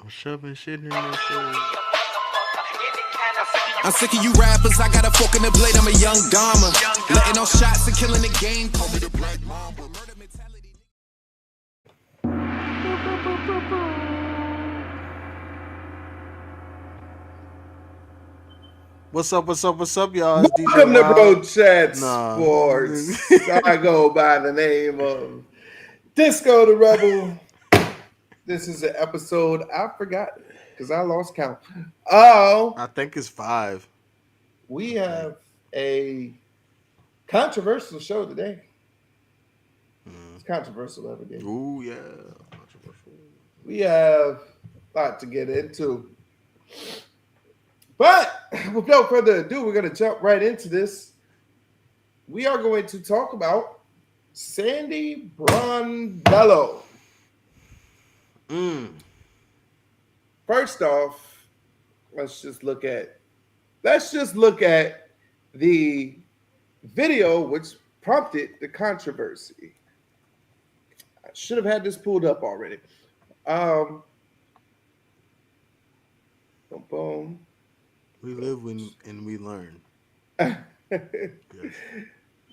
Shoving shit in this shit. I'm sick of you rappers. I got a fork in the blade. I'm a young Dharma. Letting off shots and killing the game. Call me the Black Mamba. Murder mentality. What's up, y'all? It's DJ Welcome to Wild. Bro Chat Nah. Sports. I go by the name of Disco the Rebel. This is an episode I forgot because I lost count. Oh, I think it's 5. we have a controversial show today. It's controversial every day. Ooh, yeah. Controversial. We have a lot to get into. But without further ado, we're going to jump right into this. We are going to talk about Sandy Brondello. First off, let's just look at the video which prompted the controversy. I should have had this pulled up already. Boom, boom. We live and we learn. But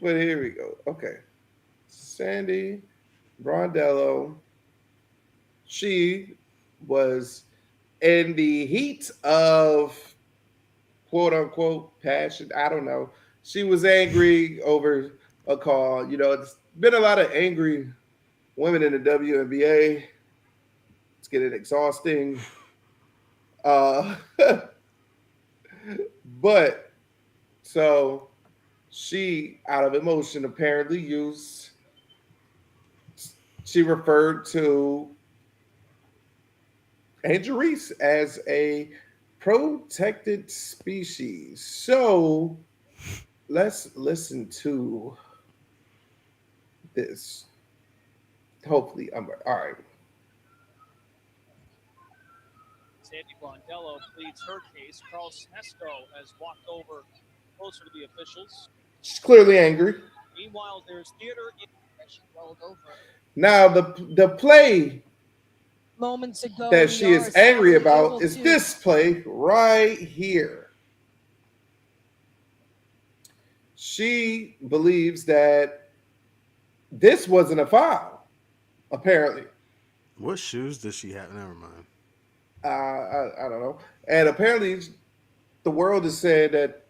here we go. Okay. Sandy Brondello. She was in the heat of quote unquote passion. I don't know. She was angry over a call. You know, there's been a lot of angry women in the WNBA. It's getting exhausting. But so she, out of emotion, apparently she referred to Andrew Tate as a protected species. So let's listen to this. Hopefully, I'm all right. Sandy Brondello pleads her case. Carl Snesko has walked over closer to the officials. She's clearly angry. Meanwhile, there's theater in she rolled over. Now the play moments ago that she is angry about is this play right here. She believes that this wasn't a foul, apparently. What shoes does she have? Never mind. I don't know. And apparently the world is saying that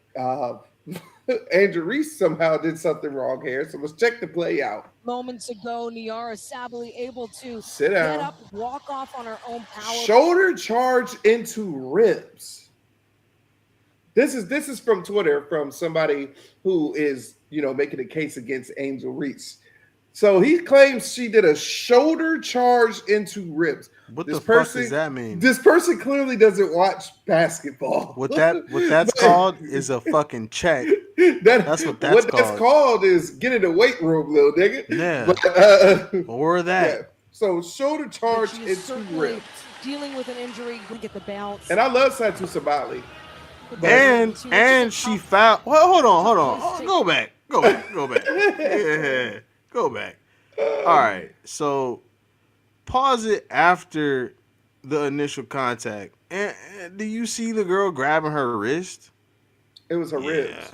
Andrew Tate somehow did something wrong here. So let's check the play out. Moments ago, Niara Sabally able to sit down, get up, walk off on her own power. Shoulder charge into ribs. This is from Twitter, from somebody who is, making a case against Angel Reese. So he claims she did a shoulder charge into ribs. What the fuck does that mean? This person clearly doesn't watch basketball. What that's called is a fucking check. That's what that's called. What that's called is get in the weight room, little nigga. Yeah. Or that. Yeah. So shoulder charge into ribs. Dealing with an injury, gonna get the bounce. And I love Satu Sabali. And she fouled. Well, hold on. Oh, go back. Yeah. Go back. All right. So pause it after the initial contact. And do you see the girl grabbing her wrist? It was her ribs.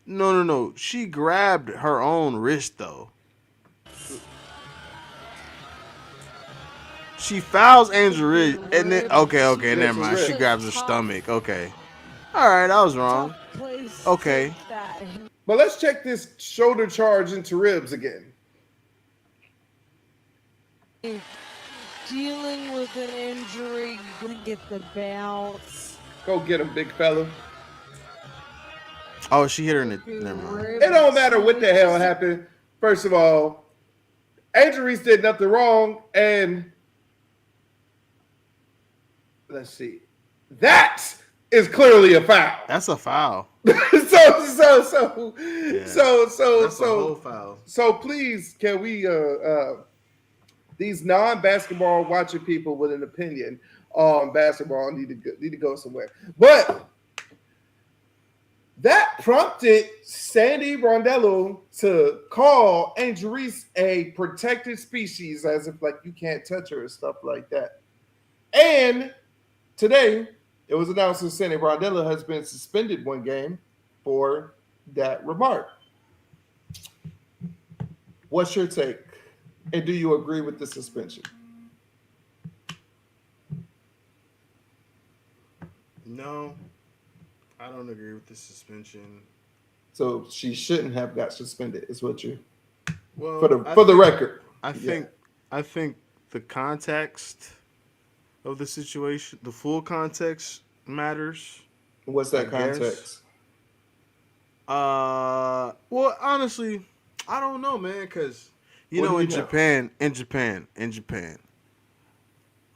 No. She grabbed her own wrist, though. She fouls Andrew Ridge, and then okay, never mind. She grabs her stomach. Okay. All right, I was wrong. Okay. But let's check this shoulder charge into ribs again. Dealing with an injury, gonna get the bounce. Go get him, big fella. Oh, she hit her in the. Never mind. It don't matter what the hell happened. First of all, Andrew Reese did nothing wrong, and let's see, that is clearly a foul. That's a foul. So foul. So please, can we these non-basketball watching people with an opinion on basketball need to go somewhere. But that prompted Sandy Brondello to call Angel Reese a protected species, as if like you can't touch her and stuff like that. And today, it was announced that Sandy Brondello has been suspended one game for that remark. What's your take? And do you agree with the suspension? No, I don't agree with the suspension. So she shouldn't have got suspended. Is what you Well, for the record? I Yeah. think I think the context of the situation, the full context matters. What's I that guess. context? Well, honestly, I don't know, man, because What do you in know? Japan,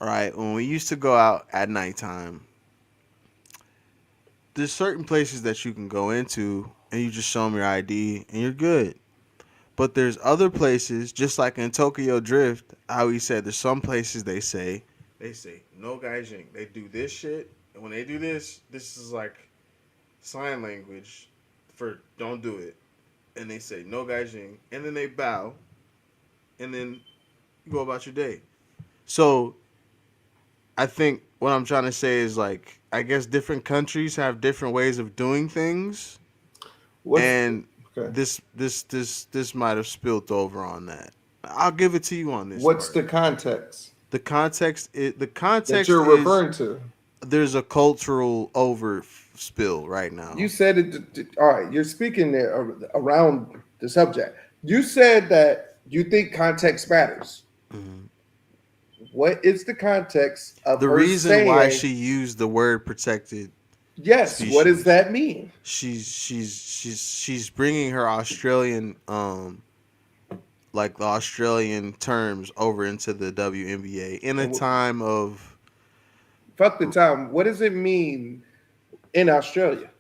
all right, when we used to go out at nighttime, there's certain places that you can go into and you just show them your ID and you're good. But there's other places, just like in Tokyo Drift, how he said there's some places they say no gaijin. They do this shit, and when they do this is like sign language for don't do it. And they say no gaijin, and then they bow, and then you go about your day. So I think what I'm trying to say is like I guess different countries have different ways of doing things, What's and okay? this might have spilt over on that. I'll give it to you on this What's part. the context The that context you're is referring to? there's a cultural over spill right now. You said it. All right, you're speaking there around the subject. You said that you think context matters. Mhm. What is the context of The her reason why saying? she used the word protected Yes. What does species, that mean? she's bringing her Australian like the Australian terms over into the WNBA in a And time of fuck the time. What does it mean in Australia?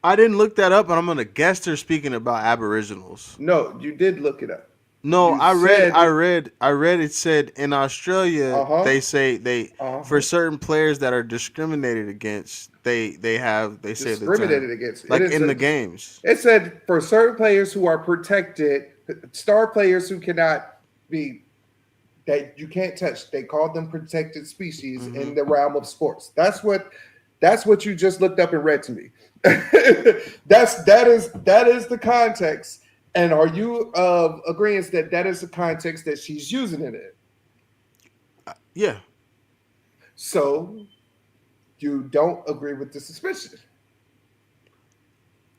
I didn't look that up, but I'm gonna guess they're speaking about Aboriginals. No, you did look it up. No, You said, I read it said in Australia uh-huh, they say they for uh-huh, certain players that are discriminated against they say the term discriminated against. It like is. in the games. It said for certain players who are protected, star players who cannot be that you can't touch. They called them protected species Hmm. in the realm of sports. That's what you just looked up and read to me. that is the context. And are you of agreement that that is the context that she's using it in? Yeah. So you don't agree with the suspension.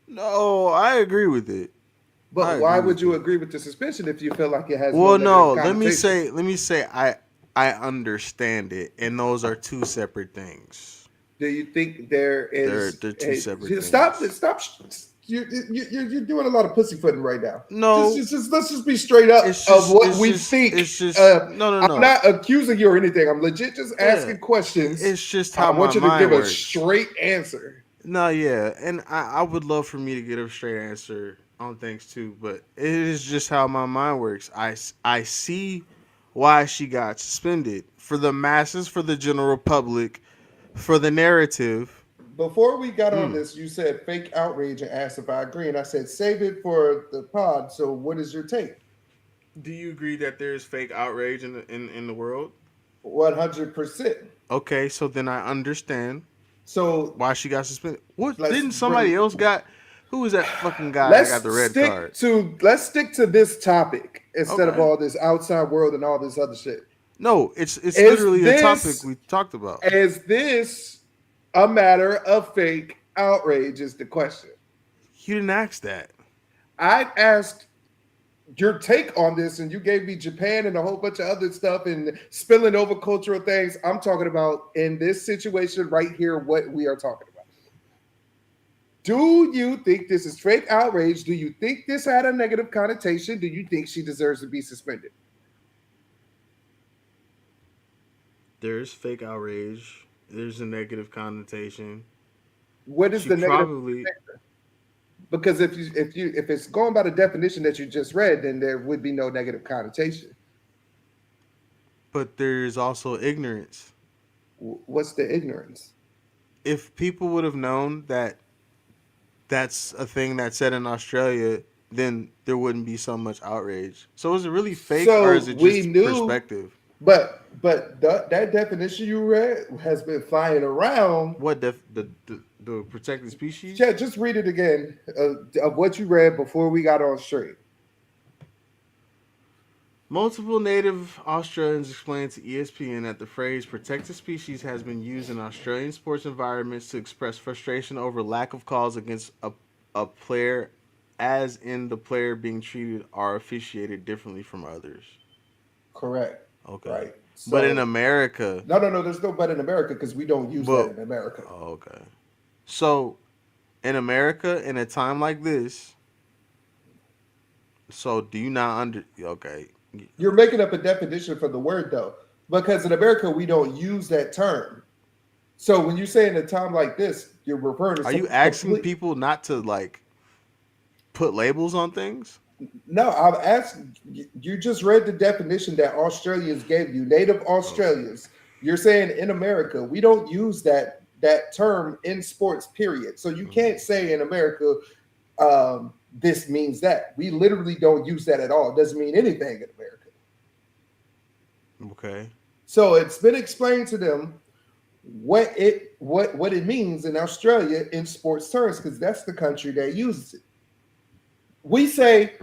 No, I agree with it. I But why agree would with you it. agree with the suspension if you feel like it has no Well, negative no, connotation? let me say I understand it and those are two separate things. Do you think there is They're two a separate stop? things. Stop! You're doing a lot of pussyfooting right now. No, Just let's just be straight up of what we think. it's just no I'm no. not accusing you or anything. I'm legit just Yeah. asking questions. It's just I how my want you to give mind a works. straight answer. No, yeah, and I would love for me to get a straight answer on things too, but it is just how my mind works. I see why she got suspended for the masses, for the general public, for the narrative. Before we got on Mm. this, you said fake outrage and asked if I agree, and I said save it for the pod. So, what is your take? Do you agree that there's fake outrage in the world? 100%. Okay, so then I understand So why she got suspended. What let's didn't bring. somebody else got? Who was that fucking guy that got the red card? Let's stick to this topic instead of Okay. all this outside world and all this other shit. No, it's Is literally a topic this we talked about. is this a matter of fake outrage? Is the question. You didn't ask that. I asked your take on this, and you gave me Japan and a whole bunch of other stuff and spilling over cultural things. I'm talking about in this situation right here, what we are talking about. Do you think this is fake outrage? Do you think this had a negative connotation? Do you think she deserves to be suspended? There's fake outrage. There's a negative connotation. What is She the negative? probably, Because if it's going by the definition that you just read, then there would be no negative connotation. but there's also ignorance. What's the ignorance? If people would have known that that's a thing that's said in Australia, then there wouldn't be so much outrage. So is it really fake or So is it we just knew perspective? that definition you read has been flying around. What the protected species? Yeah, just read it again of what you read before we got on straight. Multiple native Australians explained to ESPN that the phrase protected species has been used in Australian sports environments to express frustration over lack of calls against a player, as in the player being treated or officiated differently from others. Correct. Okay. Right. But in So America, no. There's no but in America because we don't use that but in America. oh, okay. So in America, in a time like this, so do you not okay? You're making up a definition for the word though, because in America we don't use that term. So when you say in a time like this, you're referring to Are you something asking complete. people not to like put labels on things? No, I'm asking. You just read the definition that Australians gave you, native Okay. Australians. You're saying in America we don't use that term in sports. Period. So you can't say in America this means that. We literally don't use that at all. It doesn't mean anything in America. Okay. So it's been explained to them what it means in Australia in sports terms because that's the country that uses it. We say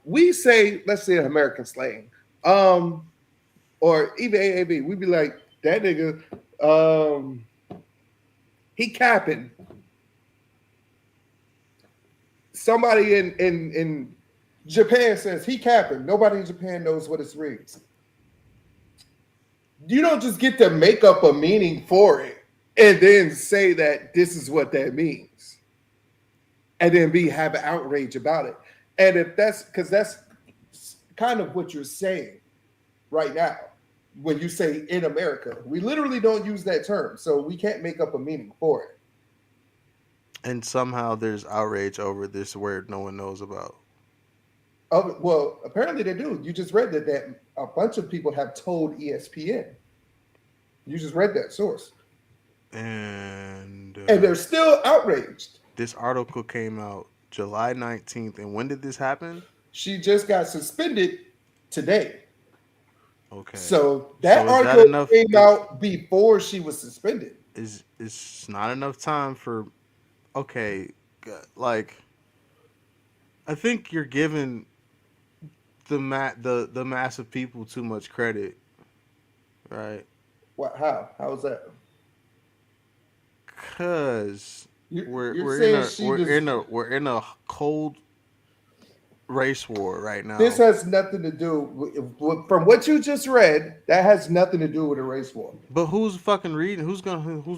we say let's say American slang, or even AAB. We'd be like that nigga, he capping. Somebody in Japan says he capping. Nobody in Japan knows what it means. You don't just get to make up a meaning for it and then say that this is what that means, and then have an outrage about it. And if that's because that's kind of what you're saying right now when you say in America, we literally don't use that term, so we can't make up a meaning for it. And somehow there's outrage over this word no one knows about. Oh, well, apparently they do. You just read that a bunch of people have told ESPN. You just read that source, And and they're still outraged. this article came out July 19th. And when did this happen? She just got suspended today. Okay. So that So is that article enough? came out before she was suspended. Is not enough time for okay, like I think you're giving the mass of people too much credit, right? What? How? How is that? Cuz You're we're in saying a she just we're in a cold race war right this now. has nothing to do from what you just read. That has nothing to do with a race war. But who's fucking reading? Who's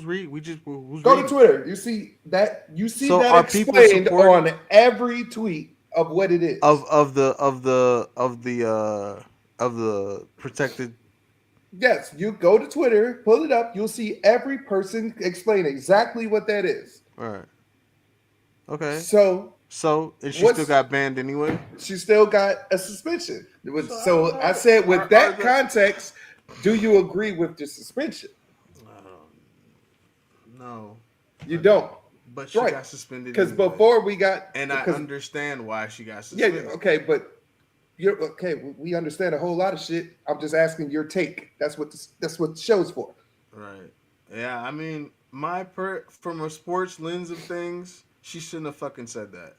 reading? Who's Go to reading? Twitter. You see So that are people explained supporting on every tweet of what it is. of the protected? Yes, you go to Twitter, pull it up. You'll see every person explain exactly what that is. All right. Okay. So So and she still what's got banned anyway. she still got a suspension. So I don't So I know. said, with Are that the context, do you agree with the suspension? no, You don't, but she right? got suspended Because anyway. before we got, And I because understand why she got yeah, suspended. okay, but you're okay. We understand a whole lot of shit. I'm just asking your take. That's what the show's for. Right. Yeah. I mean, from a sports lens of things, she shouldn't have fucking said that.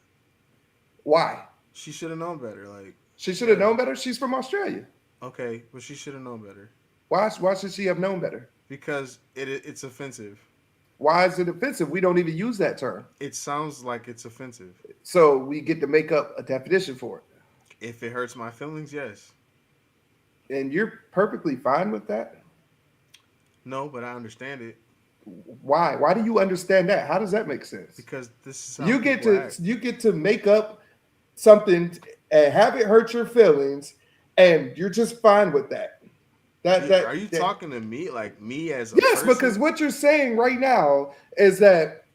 Why? She should have known better. Like, She should have yeah. known better. She's from Australia. Okay, but she should have known better Why should she have known better? because it's offensive. Why is it offensive? We don't even use that term. It sounds like it's offensive. So we get to make up a definition for it. If it hurts my feelings, yes. And you're perfectly fine with that. No, but I understand it Why? Why do you understand that? How does that make sense? because this is how You get people to act. you get to make up something and have it hurt your feelings, and you're just fine with that. Are you talking to me like me as a Yes, person? because what you're saying right now is that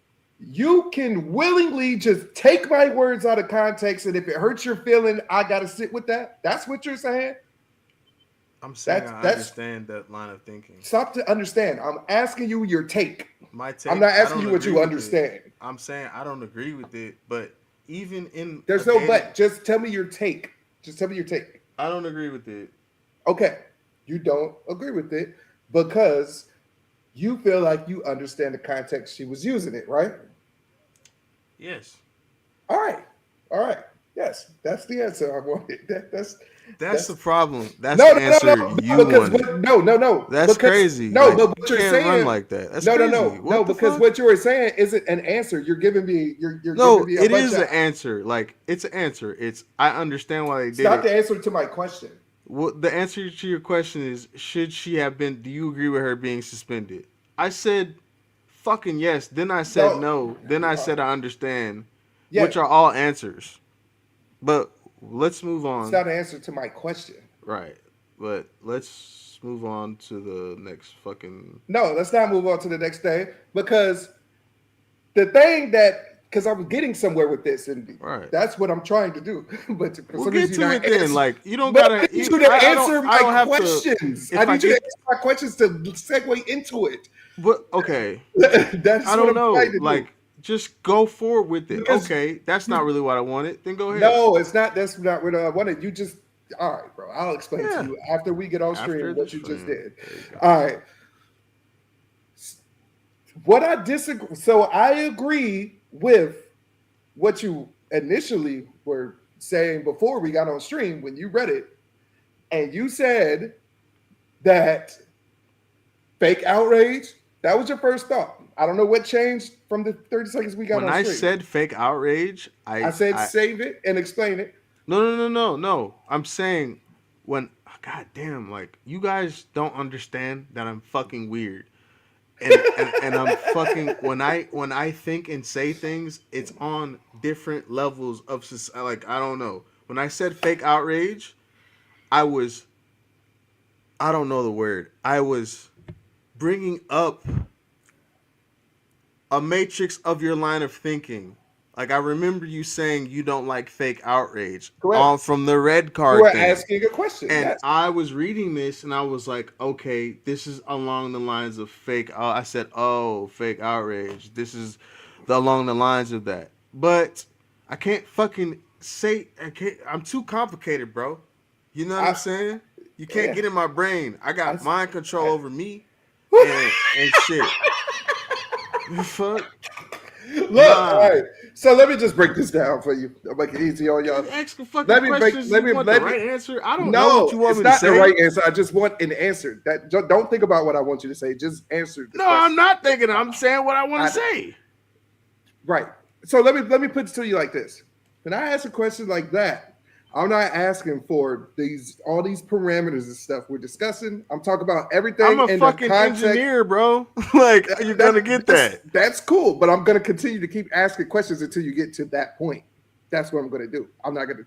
you can willingly just take my words out of context, and if it hurts your feeling, I gotta sit with that. That's what you're saying. I'm saying I That's understand that line of thinking. stop to understand. I'm asking you your take. My take. I'm not I asking don't you what agree you with it. understand. I'm saying I don't agree with it, but even There's no but. Just tell me your take. Just tell me your take. I don't agree with it. Okay. You don't agree with it because you feel like you understand the context she was using it, right? Yes. All right. All right. Yes, that's the answer I wanted. That's the That's problem. That's no, the no, no, answer no, you no, because wanted. what, no, no, no, That's because crazy. no, Like but you what you're can't run saying, like that. That's no, no, crazy. no, no, What the because fuck? what you were saying isn't an answer. You're giving me, you're giving No, me a it bunch is of. an answer. Like it's an answer. It's I understand why they It's did not it. the answer to my question. What the answer to your question is? Should she have been? Do you agree with her being suspended? I said, fucking yes. Then I said No, no. Then I said I understand, yeah, which are all answers. But let's move it's on. not an answer to my question. Right. But let's move on to the next fucking. No, let's not move on to the next thing because the thing that because I'm getting somewhere with this, and Right. that's what I'm trying to do. But for We'll some get reason, to you're it not then. answering. Like you don't But gotta. I need you to answer I don't my have to. questions. I If I need you to get. answer my questions to segue into it. But okay. That's I what don't I'm trying know. to do. Like just go forward with it. Because Okay. That's not really what I wanted. Then go ahead. no, it's not. That's not what I wanted. You just all right, bro. I'll explain to Yeah. you after we get on After stream the what you just stream. did. There you go. All right. What I disagree. So I agree with what you initially were saying before we got on stream when you read it, and you said that fake outrage. That was your first thought. I don't know what changed from the 30 seconds we got When on I stream. said fake outrage, I said I save it and explain it. no. I'm saying when god damn, like you guys don't understand that I'm fucking weird. And I'm fucking when I think and say things, it's on different levels of like I don't know. When I said fake outrage, I was I don't know the word. I was bringing up a matrix of your line of thinking. Like I remember you saying you don't like fake outrage Correct. on from the red You card were thing. asking a question. And Yes. I was reading this and I was like, okay, this is along the lines of fake. I said, oh, fake outrage. This is along the lines of that. But I can't fucking say, I'm too complicated, bro. You know what I'm I, saying? You can't yeah. get in my brain. I I, got mind control I, over me and shit. The fuck? look, all Nah. right. So let me just break this down for you. I'll make it easy on y'all. Just ask the fucking Let me break. questions. Let You me. want the Let me. right answer? I don't know what No, you want it's me to not the say. right answer. I just want an answer. That don't think about what I want you to say. Just answer the No, I'm question. not thinking. I'm saying what I want to I, say. right. So let me put it to you like this. When I ask a question like that, I'm not asking for these all these parameters and stuff we're discussing. I'm talking about I'm everything a in the fucking context. engineer, bro. Like you're That, gonna get that's that. that's cool, but I'm gonna continue to keep asking questions until you get to that point. That's what I'm gonna do. I'm not gonna,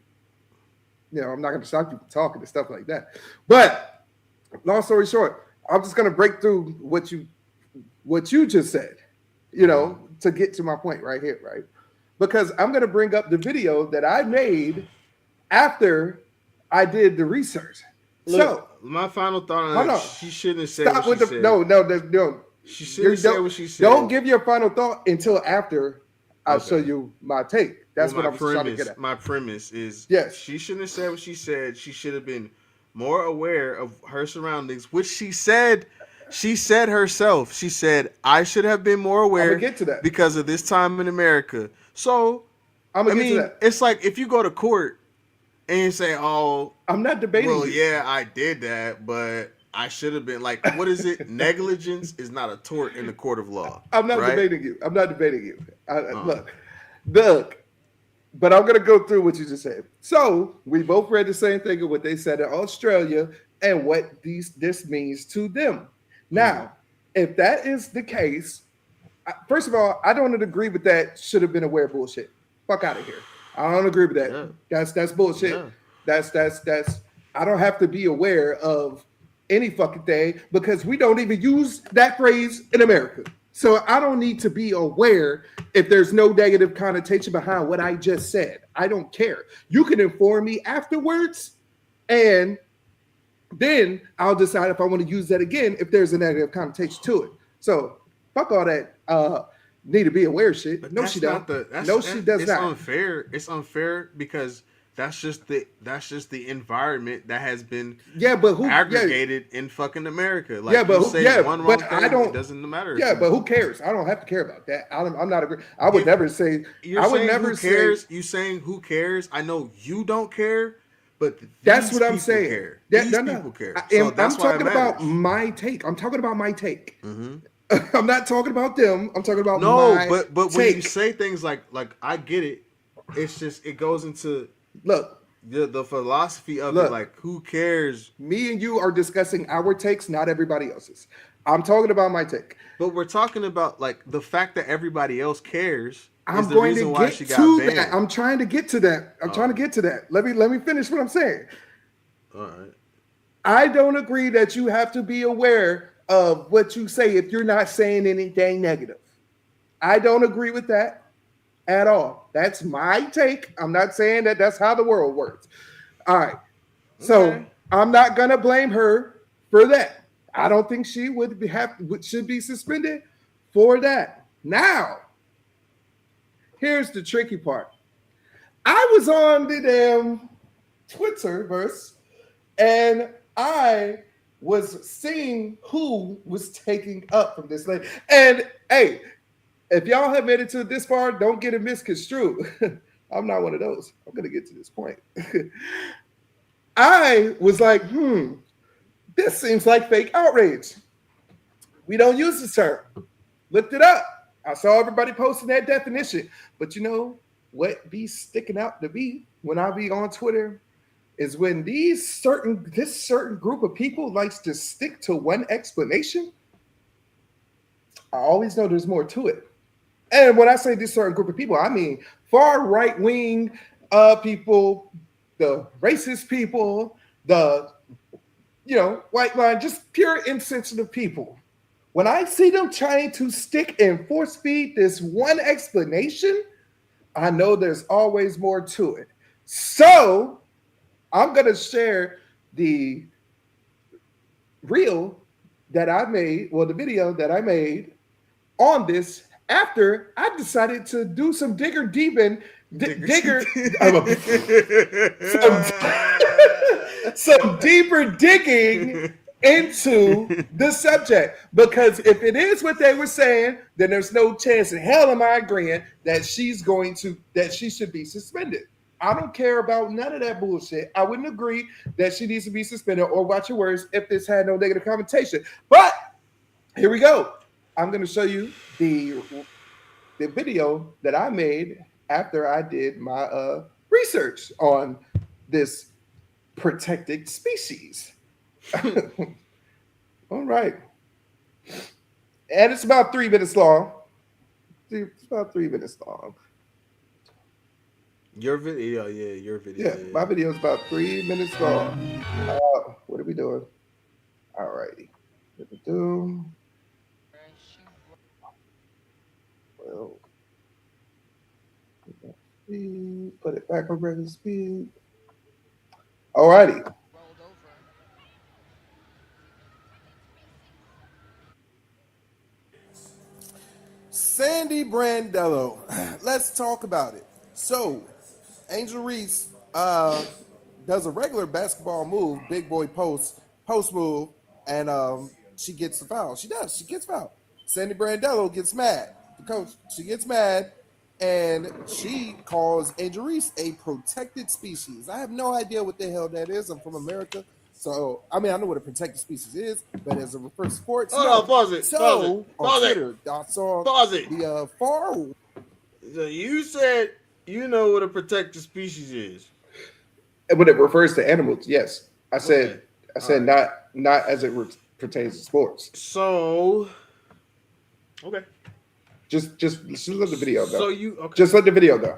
I'm not gonna stop you from talking and stuff like that. But long story short, I'm just gonna break through what you just said, to get to my point right here, right? Because I'm gonna bring up the video that I made after I did the research. So Look, my final thought on hold it, on. she shouldn't have said Stop what she with the said. no. She shouldn't You have said what she don't said. give your final thought until after I show Okay. you my take. Well, That's what I'm trying to get at. my premise is Yes. she shouldn't have said what she said. She should have been more aware of her surroundings, which she said. She said herself. She said, "I should have been more I'm gonna aware get to that. because of this time in America." So, I'm I gonna get to mean, that. it's like if you go to court and you say, "Oh, I'm not debating well, you. yeah, I did that, but I should have been like, what is it? Negligence is not a tort in the court of law, I'm not right?" debating you. I'm not debating you. Uh, Look. But I'm gonna go through what you just said. So we both read the same thing of what they said in Australia and what this means to them. Now, if that is the case, first of all, I don't agree with that. Should have been aware bullshit. Fuck out of here. I don't agree with that. Yeah. That's bullshit. Yeah. That's. I don't have to be aware of any fucking thing because we don't even use that phrase in America. So I don't need to be aware if there's no negative connotation behind what I just said. I don't care. You can inform me afterwards, and then I'll decide if I want to use that again if there's a negative connotation to it. So fuck all that need to be aware shit. But No, that's she not don't. she She does it's not. unfair. It's unfair because that's just the environment that has been Yeah, but who? Yeah, aggregated in fucking America. yeah, Like but you who? say Yeah, one but wrong I thing, it don't. doesn't matter Yeah, to but you. who cares? I don't have to care about that. I'm not agree. I would If never say. you're I would saying who never say. cares, you saying who cares. I know you don't care, but That's these what I'm people saying. care. That These no, no. people care. I So am. I'm that's why it talking about matters. my take. I'm talking about my take. Hmm. I'm not talking about them. I'm talking about No, my but when you take. say things like I get it, it's just it goes into Look, the philosophy of it. look. Like who cares? Me and you are discussing our takes, not everybody else's. I'm talking about my take. But we're talking about like the fact that everybody else cares is I'm the going to reason why get she got to that. banned. I'm trying to get to that. I'm trying to Oh, get to that. Let me finish what I'm saying. all right. I don't agree that you have to be aware of what you say if you're not saying anything negative. I don't agree with that at all. That's my take. I'm not saying that that's how the world works. All right. Okay. So I'm not gonna blame her for that. I don't think she should be suspended for that. Now, here's the tricky part. I was on the damn Twitterverse and I was seeing who was taking up from this lady. And hey, if y'all have made it to this far, don't get it misconstrued. I'm not one of those. I'm gonna get to this point. I was like, this seems like fake outrage. We don't use the term. Looked it up. I saw everybody posting that definition. But you know what be sticking out to me when I be on Twitter is when this certain group of people likes to stick to one explanation. I always know there's more to it. And when I say this certain group of people, I mean far right wing people, the racist people, the white line, just pure insensitive people. When I see them trying to stick and force feed this one explanation, I know there's always more to it. So I'm gonna share the reel that I made, well, the video that I made on this after I decided to do some digger some some deeper digging into the subject, because if it is what they were saying, then there's no chance in hell am I agreeing that she should be suspended. I don't care about none of that bullshit. I wouldn't agree that she needs to be suspended, or watch your words, if this had no negative connotation. But here we go. I'm going to show you the video that I made after I did my research on this protected species. All right. And it's about 3 minutes long. It's about 3 minutes long. Your video, yeah, your video. Yeah, my video is about 3 minutes long. What are we doing? All righty. What we do? Well, put it back on regular speed. All righty. Sandy Brondello. Let's talk about it. So, Angel Reese does a regular basketball move, big boy post move, and she gets the foul. She does. She gets fouled. Sandy Brondello gets mad. The coach, she gets mad, and she calls Angel Reese a protected species. I have no idea what the hell that is. I'm from America. So, I mean, I know what a protected species is, but as a for sports, Hold no. on, pause it. So, Pause it. on Pause it. Twitter, I saw Pause it. the far. So you said you know what a protected species is. When it refers to animals, yes. I said, Okay. I said All right. not as it pertains to sports. So, okay. Just let the video go. So you okay? Just let the video go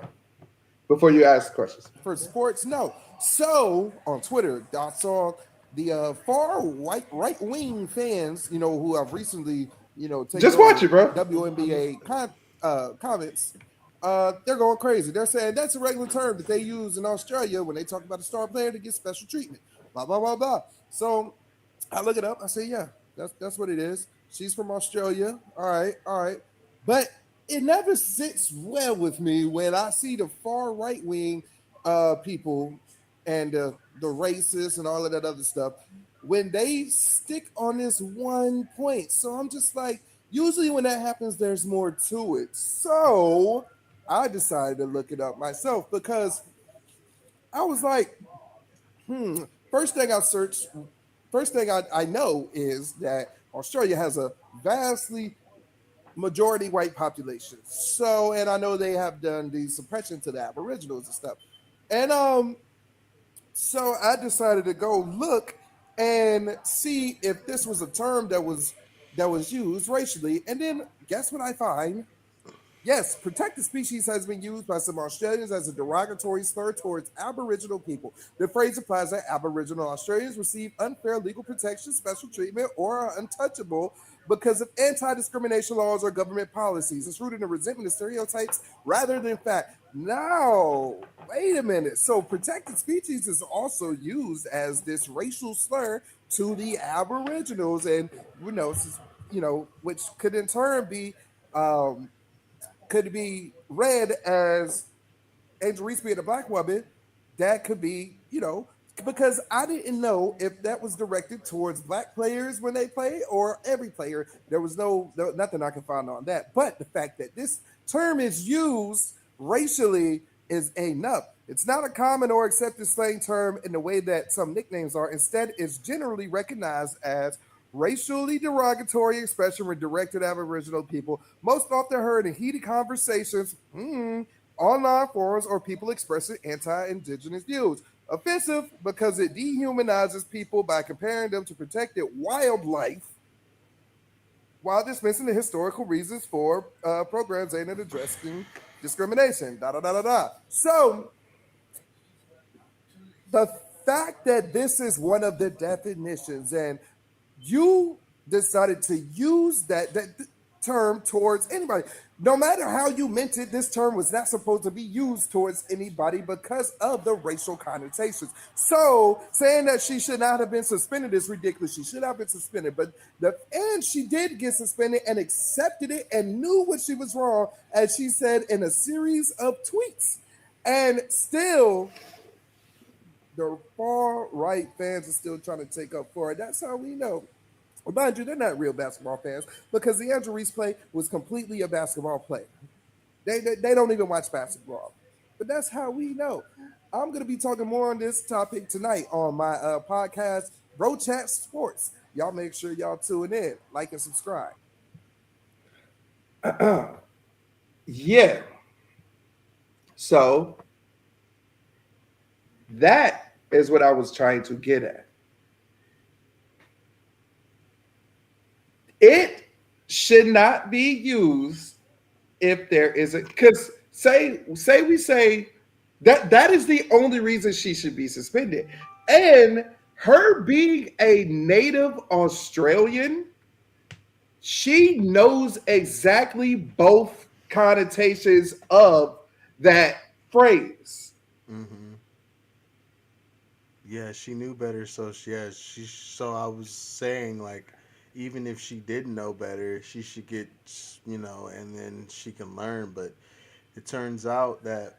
before you ask questions. For sports, no. So on Twitter, I saw the far right wing fans, who have recently, taken just watch it, bro. WNBA comments. They're going crazy. They're saying that's a regular term that they use in Australia when they talk about a star player to get special treatment. Blah blah blah blah. So I look it up. I say, yeah, that's what it is. She's from Australia. All right. But it never sits well with me when I see the far right wing people and the racists and all of that other stuff when they stick on this one point. So I'm just like, usually when that happens, there's more to it. So I decided to look it up myself because I was like, hmm. First thing I searched, first thing I know is that Australia has a vastly majority white population. So, and I know they have done the suppression to the Aboriginals and stuff. And so I decided to go look and see if this was a term that was used racially. And then guess what I find? Yes, protected species has been used by some Australians as a derogatory slur towards Aboriginal people. The phrase applies that Aboriginal Australians receive unfair legal protection, special treatment, or are untouchable because of anti-discrimination laws or government policies. It's rooted in resentment of stereotypes rather than fact. Now, wait a minute. So, protected species is also used as this racial slur to the Aboriginals, and which could in turn be um, could be read as Angel Reese being a black woman. That could be, because I didn't know if that was directed towards black players when they play or every player. There was nothing I could find on that. But the fact that this term is used racially is enough. It's not a common or accepted slang term in the way that some nicknames are. Instead, it's generally recognized as racially derogatory expression when directed at Aboriginal people, most often heard in heated conversations, online forums, or people expressing anti-Indigenous views. Offensive because it dehumanizes people by comparing them to protected wildlife while dismissing the historical reasons for programs aimed at addressing discrimination. Da da da da da. So the fact that this is one of the definitions and you decided to use that term towards anybody. No matter how you meant it, this term was not supposed to be used towards anybody because of the racial connotations. So saying that she should not have been suspended is ridiculous. She should have been suspended, and she did get suspended and accepted it and knew what she was wrong, as she said in a series of tweets. And still, the far right fans are still trying to take up for it. That's how we know. Mind you, they're not real basketball fans because the Andrew Reese play was completely a basketball play. They don't even watch basketball. But that's how we know. I'm going to be talking more on this topic tonight on my podcast, Bro Chat Sports. Y'all make sure y'all tune in, like and subscribe. Yeah. So that is what I was trying to get at. It should not be used if there isn't, because say we say that is the only reason she should be suspended. And her being a native Australian, she knows exactly both connotations of that phrase. Mm-hmm. Yeah, she knew better. So she. So I was saying, like, even if she didn't know better, she should get, and then she can learn. But it turns out that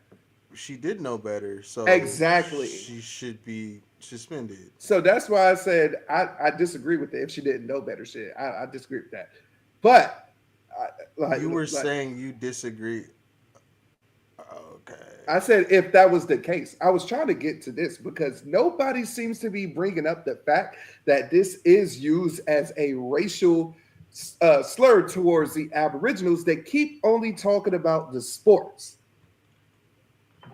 she did know better, so Exactly. she should be suspended. So that's why I said I disagree with it. If she didn't know better, shit, I disagree with that. But You were saying you disagree. Okay. I said if that was the case, I was trying to get to this because nobody seems to be bringing up the fact that this is used as a racial slur towards the Aboriginals. They keep only talking about the sports.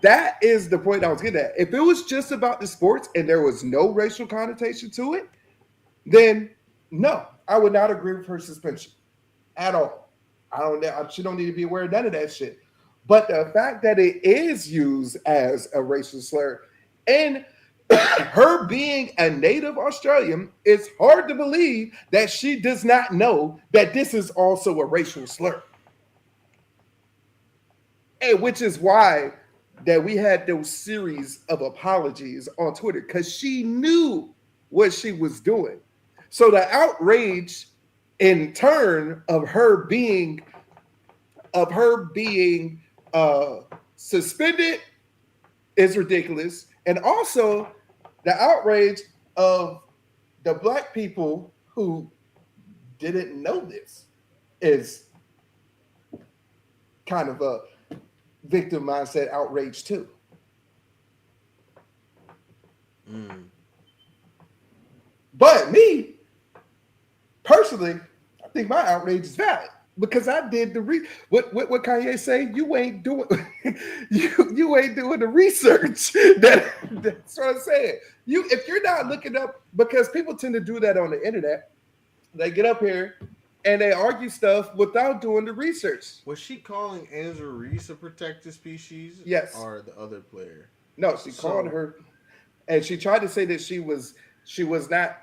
That is the point I was getting at. If it was just about the sports and there was no racial connotation to it, then no, I would not agree with her suspension at all. She don't need to be aware of none of that shit. But the fact that it is used as a racial slur and her being a native Australian, it's hard to believe that she does not know that this is also a racial slur. And which is why that we had those series of apologies on Twitter, because she knew what she was doing. So the outrage in turn of her being suspended is ridiculous. And also the outrage of the black people who didn't know this is kind of a victim mindset outrage too. But me, personally, I think my outrage is valid because I did the what Kanye say. You ain't doing you ain't doing the research. That's what I'm saying. If you're not looking up, because people tend to do that on the internet. They get up here and they argue stuff without doing the research. Was she calling Andrew Reese a protected species? Yes. Or the other player? No, she called her, and she tried to say that she was not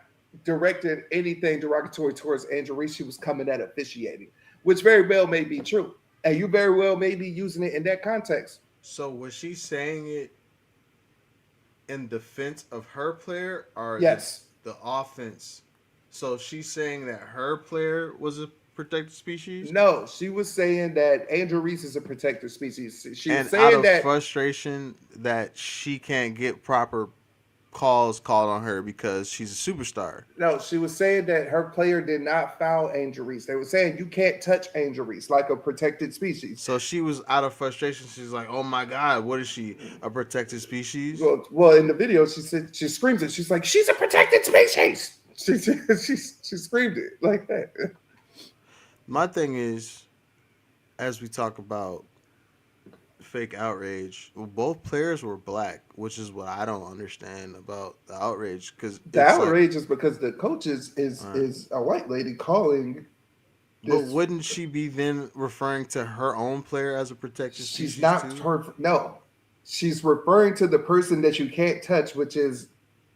directed anything derogatory towards Andrew Reese. She was coming at officiating, which very well may be true, and you very well may be using it in that context. So was she saying it in defense of her player, or Yes, the offense? So she's saying that her player was a protected species? no, she was saying that Andrew Reese is a protected species. She was And saying out of that frustration that she can't get proper calls called on her because she's a superstar. no, she was saying that her player did not foul Angel Reese. They were saying you can't touch Angel Reese like a protected species. So she was out of frustration. She's like, "Oh my God, what is she? A protected species?" Well, in the video, she said she screams it. She's like, "She's a protected species." She screamed it like that. My thing is, as we talk about fake outrage, well, both players were black, which is what I don't understand about the outrage. Because The outrage is because the coach is a white lady calling. But wouldn't she be then referring to her own player as a protected species? She's not too? her. No, she's referring to the person that you can't touch, which is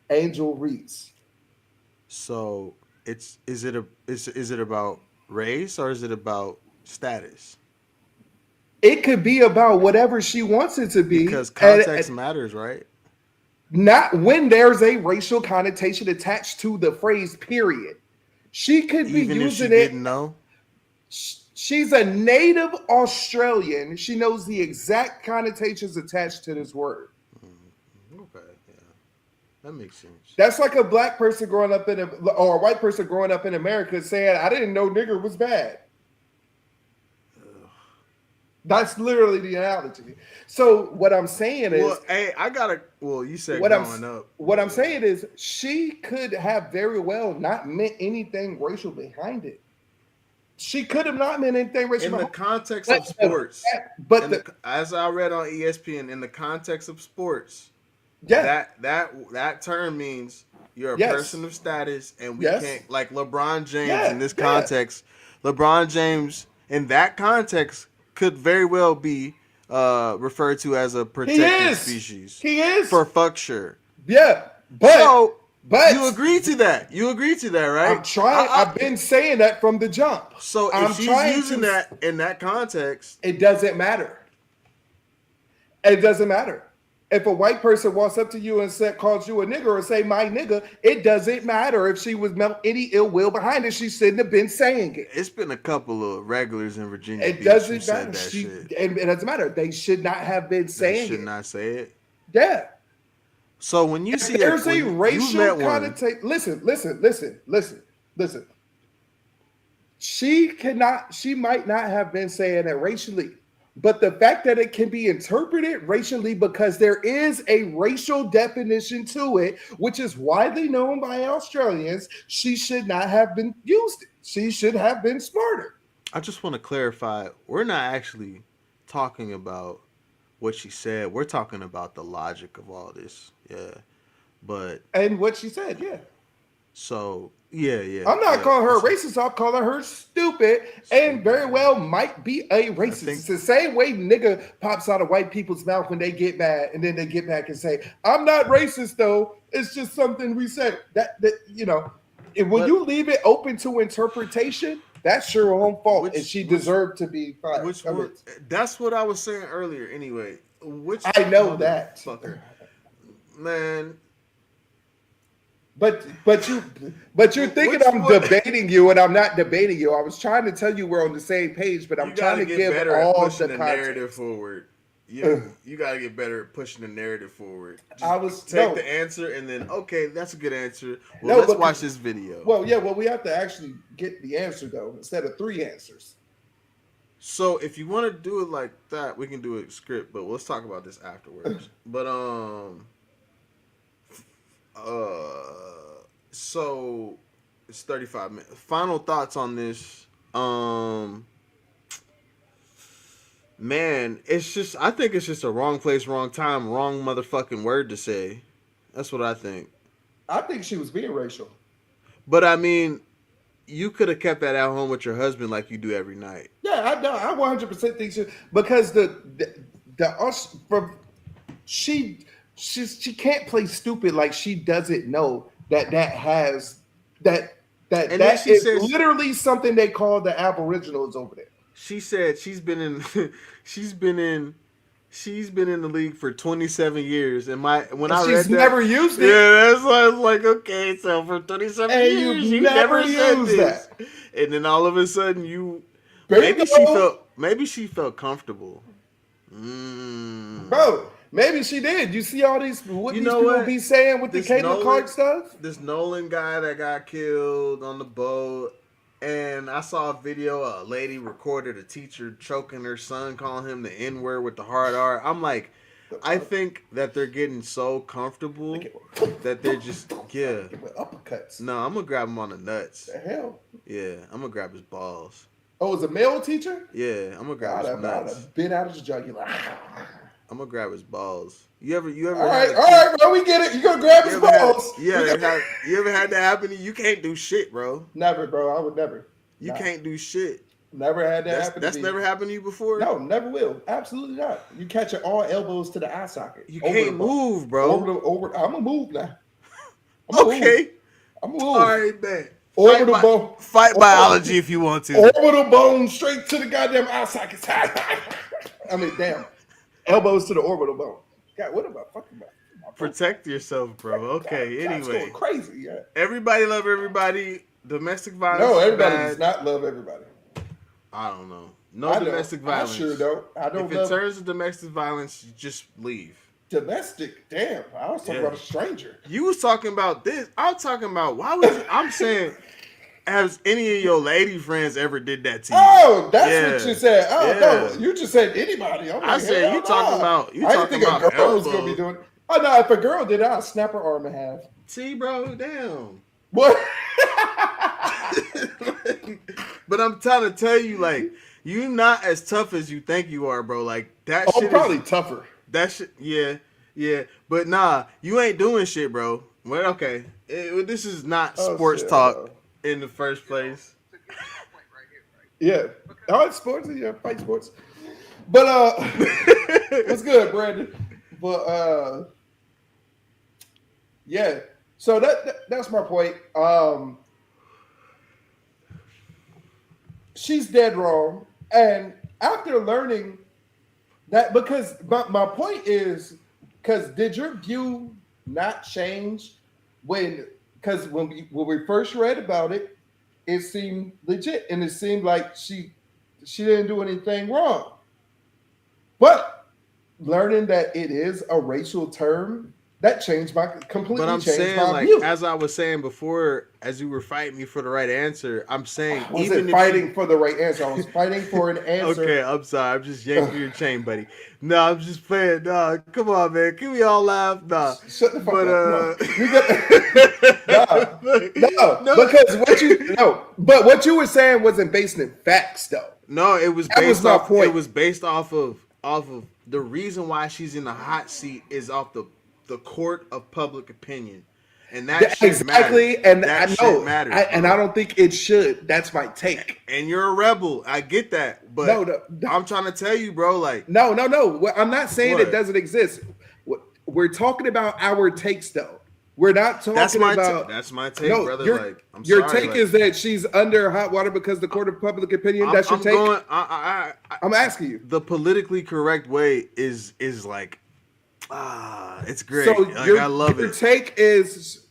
Angel Reese. So is it about race or is it about status? It could be about whatever she wants it to be, Because context matters, right? not when there's a racial connotation attached to the phrase. Period. She could be Even if she using it. didn't know. She's a native Australian. She knows the exact connotations attached to this word. Okay, yeah, that makes sense. That's like a black person growing up or a white person growing up in America saying, "I didn't know nigger was bad." That's literally the analogy. So what I'm saying is, Well, hey, you said what growing up. what I'm saying is, she could have very well not meant anything racial behind it. She could have not meant anything racial In the behind context of sports, But as I read on ESPN, in the context of sports, yeah, that term means you're a Yes. person of status, and we Yes. can't, like LeBron James Yeah, in this yeah. context. LeBron James in that context could very well be referred to as a protected species. He is. For fuck sure. Yeah, but you agree to that. You agree to that, right? I'm trying. I've been saying that from the jump. So I'm if she's trying using to- that in that context, It doesn't matter. It doesn't matter. If a white person walks up to you and calls you a nigger or say my nigga, it doesn't matter if she was any ill will behind it. She shouldn't have been saying it. it's been a couple of regulars in Virginia It Beach who doesn't said matter. that shit. And it doesn't matter. They should not have been They saying should it. not say it. Yeah. So when you see There's when a you racial met one, connotation. Listen. She might not have been saying it racially, but the fact that it can be interpreted racially because there is a racial definition to it, which is widely known by Australians, she should not have been used it. She should have been smarter. I just want to clarify, we're not actually talking about what she said. We're talking about the logic of all this. Yeah. But And what she said, yeah. so yeah. I'm not yeah. calling her a racist. I'm calling her stupid and very well might be a racist. It's the same way nigga pops out of white people's mouth when they get mad and then they get back and say, I'm not racist though. It's just something we said. That when you leave it open to interpretation, that's your own fault. And she deserved to be fired. That's what I was saying earlier anyway. I know that. Fucker. Man. But you're thinking I'm debating you, and I'm not debating you. I was trying to tell you we're on the same page, but I'm trying to get give better at all pushing the the narrative forward. You gotta get better at pushing the narrative forward. Just take the answer and then okay, that's a good answer. Well, let's watch this video. Well, yeah, we have to actually get the answer though, instead of 3 answers. So if you want to do it like that, we can do a script, but let's talk about this afterwards. But so it's 35 minutes. Final thoughts on this. Man, I think it's just a wrong place, wrong time, wrong motherfucking word to say. That's what I think. I think she was being racial. But I mean, you could have kept that at home with your husband like you do every night. Yeah, I know. I 100% think because she can't play stupid like she doesn't know that is literally something they call the Aboriginals over there. She said she's been in the league for 27 years, and I read that, she's never used it. Yeah, that's why I was like, okay, so for 27 years you never used this. And then all of a sudden maybe she felt comfortable. Bro, maybe she did. You see all these people be saying with the Caitlin Clark stuff? This Nolan guy that got killed on the boat. And I saw a video, a lady recorded a teacher choking her son, calling him the N-word with the hard R. I'm like, I think that they're getting so comfortable that they're just, uppercuts. No, I'm going to grab him on the nuts. The hell? Yeah, I'm going to grab his balls. Oh, it's a male teacher? Yeah, I'm going to grab his nuts. I'd have been out of his jugular. I'm going to grab his balls. You ever all right, bro, we get it. You gonna grab his balls. You ever had that happen to you? You can't do shit, bro. Never, bro. I would never. You can't do shit. Never had that happen to me. That's never happened to you before? No, never will. Absolutely not. You catch it all elbows to the eye socket. You can't move, bro. I'm gonna move now. Okay. I'm gonna move. All right, man. Orbital bone. Fight biology if you want to. Orbital bone straight to the goddamn eye sockets. I mean, damn. Elbows to the orbital bone. God, what am I fucking about? Protect yourself, bro. Okay, God, anyway. going crazy, yeah. Everybody love everybody. Domestic violence. No, everybody does not love everybody. I don't know. No domestic violence. I sure don't. I don't. If it turns to domestic violence, you just leave. Domestic? Damn. I was talking about a stranger. You was talking about this. I'm talking about I'm saying, has any of your lady friends ever did that to you? Oh, that's what you said. Oh no, you just said anybody. I'm like, I said you talking about. I didn't think a girl was gonna be doing. Oh no, if a girl did, I'd snap her arm in half. See, bro, damn. What? But I'm trying to tell you, like, you're not as tough as you think you are, bro. Like that. Oh, probably tougher. That shit, yeah. But nah, you ain't doing shit, bro. Well, okay, this is not sports talk in the first place. Yeah, it's sports. Yeah, fight sports. But what's good, Brandon? But yeah. So that's my point. She's dead wrong, and after learning that, because my point is, because did your view not change when we first read about it, it seemed legit and it seemed like she didn't do anything wrong, but learning that it is a racial term, that changed completely. But I'm saying, like, view. As I was saying before, as you were fighting me for the right answer, I'm saying I wasn't fighting for the right answer. I was fighting for an answer. Okay, I'm sorry. I'm just yanking your chain, buddy. No, I'm just playing. No, come on, man. Can we all laugh? Nah. Shut the fuck up. But what you were saying wasn't based in facts, though. No, it was based off. It was based off of the reason why she's in the hot seat is off the court of public opinion, and that shit exactly. Matters. And that I know, shit matters, and I don't think it should. That's my take. And you're a rebel. I get that, but no. I'm trying to tell you, bro. Like, no. I'm not saying it doesn't exist. We're talking about our takes, though. We're not talking about. That's my take, brother. Your take is that she's under hot water because the court of public opinion. That's your take. I'm asking you. The politically correct way is like. It's great. So I love it. Your take is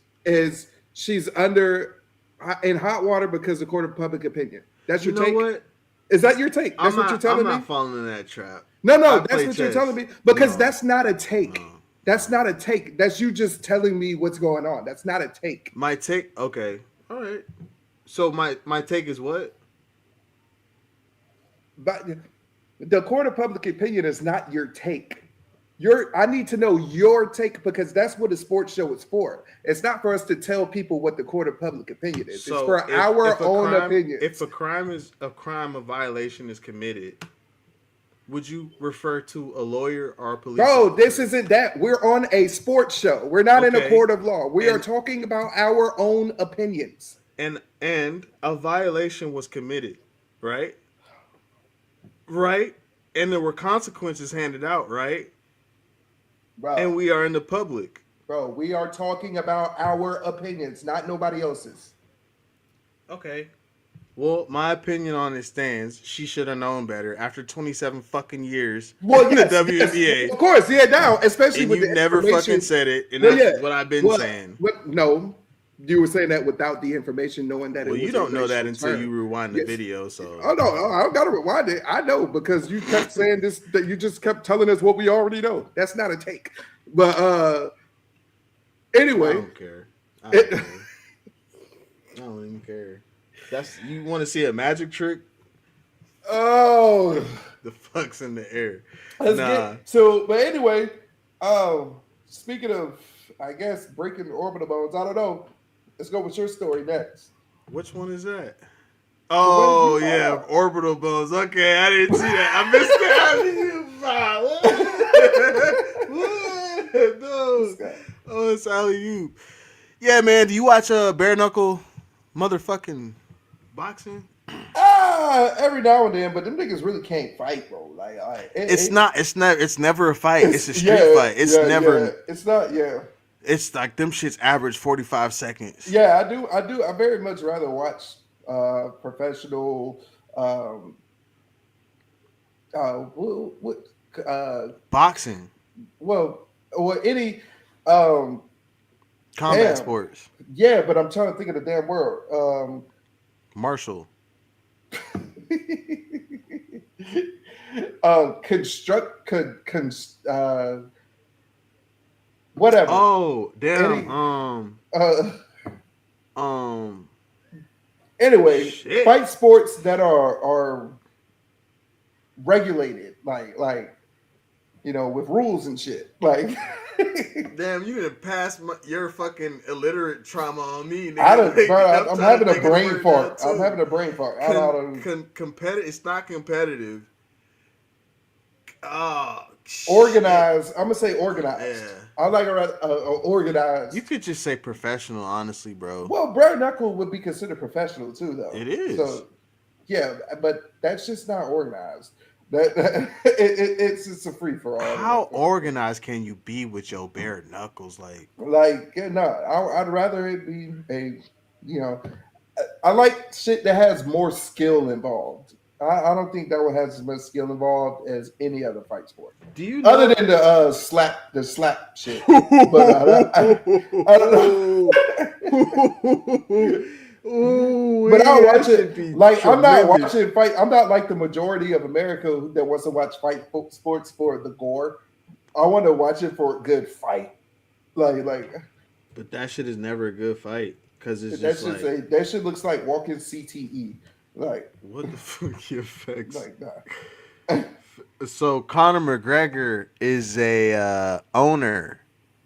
she's in hot water because of the court of public opinion. That's your take. You know what? Is that your take? That's what you're telling I'm me? not falling in that trap. No, I that's play what you're chess. telling me. Because No. that's not a take. No. That's not a take. That's you just telling me what's going on. That's not a take. My take, okay, all right. So my take is what? But the court of public opinion is not your take. I need to know your take because that's what a sports show is for. It's not for us to tell people what the court of public opinion is. So it's for our own opinion. If a crime, a violation is committed, would you refer to a lawyer or a police Bro, officer? this isn't that. We're on a sports show. We're not in a Okay. court of law. We are And- talking about our own opinions. And a violation was committed, right? Right? And there were consequences handed out, right? Bro, And we are in the public. we are talking about our opinions, not nobody else's. Okay. Well, my opinion on it stands. She should have known better after 27 fucking years in the WNBA. Yes, of course, yeah, now, especially And with you the never information- fucking said it, and Well, that's yeah. what I've been Well, saying. No, you were saying that without the information, knowing that Well, it was you don't know that a until racial you term. rewind the Yes. video. So Oh no, I don't gotta rewind it. I know because you kept saying this. That you just kept telling us what we already know. That's not a take. But I anyway, don't care. I It- don't care. I don't even care. That's you want to see a magic trick? oh, The fuck's in the air. let's Nah. get so. But anyway, speaking of, I guess breaking orbital bones. I don't know. Let's go with your story next. Which one is that? Oh you yeah, are. orbital bones. Okay, I didn't see that. I missed that. No. Oh, it's alley-oop. Yeah, man. Do you watch bare knuckle motherfucking boxing? Every now and then, but them niggas really can't fight, bro. It's never a fight. It's a street fight. It's never. Yeah. It's not. Yeah. It's like them shits average 45 seconds. Yeah, I do. I very much rather watch professional. Boxing, Well, or any. combat Damn. sports, Yeah, but I'm trying to think of the damn word. martial. Whatever. Oh damn. Anyway, Shit. fight sports that are regulated, like with rules and shit. Like, Damn, you done passed your fucking illiterate trauma on me. Nigga. I'm having a brain fart. I'm having a brain fart. Competitive. It's not competitive. Organized. I'm gonna say organized. Yeah. I like organized. You could just say professional, honestly, bro. Well, bare knuckle would be considered professional too, though. It is. So, yeah, but that's just not organized. It's a free for all. How organized can you be with your bare knuckles? Like, I'd rather it be I like shit that has more skill involved. I don't think that one has as much skill involved as any other fight sport. do you know? Other than the slap shit. But I don't know. Ooh, But I'll watch that it. should be Like, I'm not tremendous. watching fight. I'm not like the majority of America that wants to watch fight sports for the gore. I want to watch it for a good fight. Like But that shit is never a good fight because it's that just like, that shit looks like walking CTE. Like what the fuck your effects? nah. So Conor McGregor is a owner,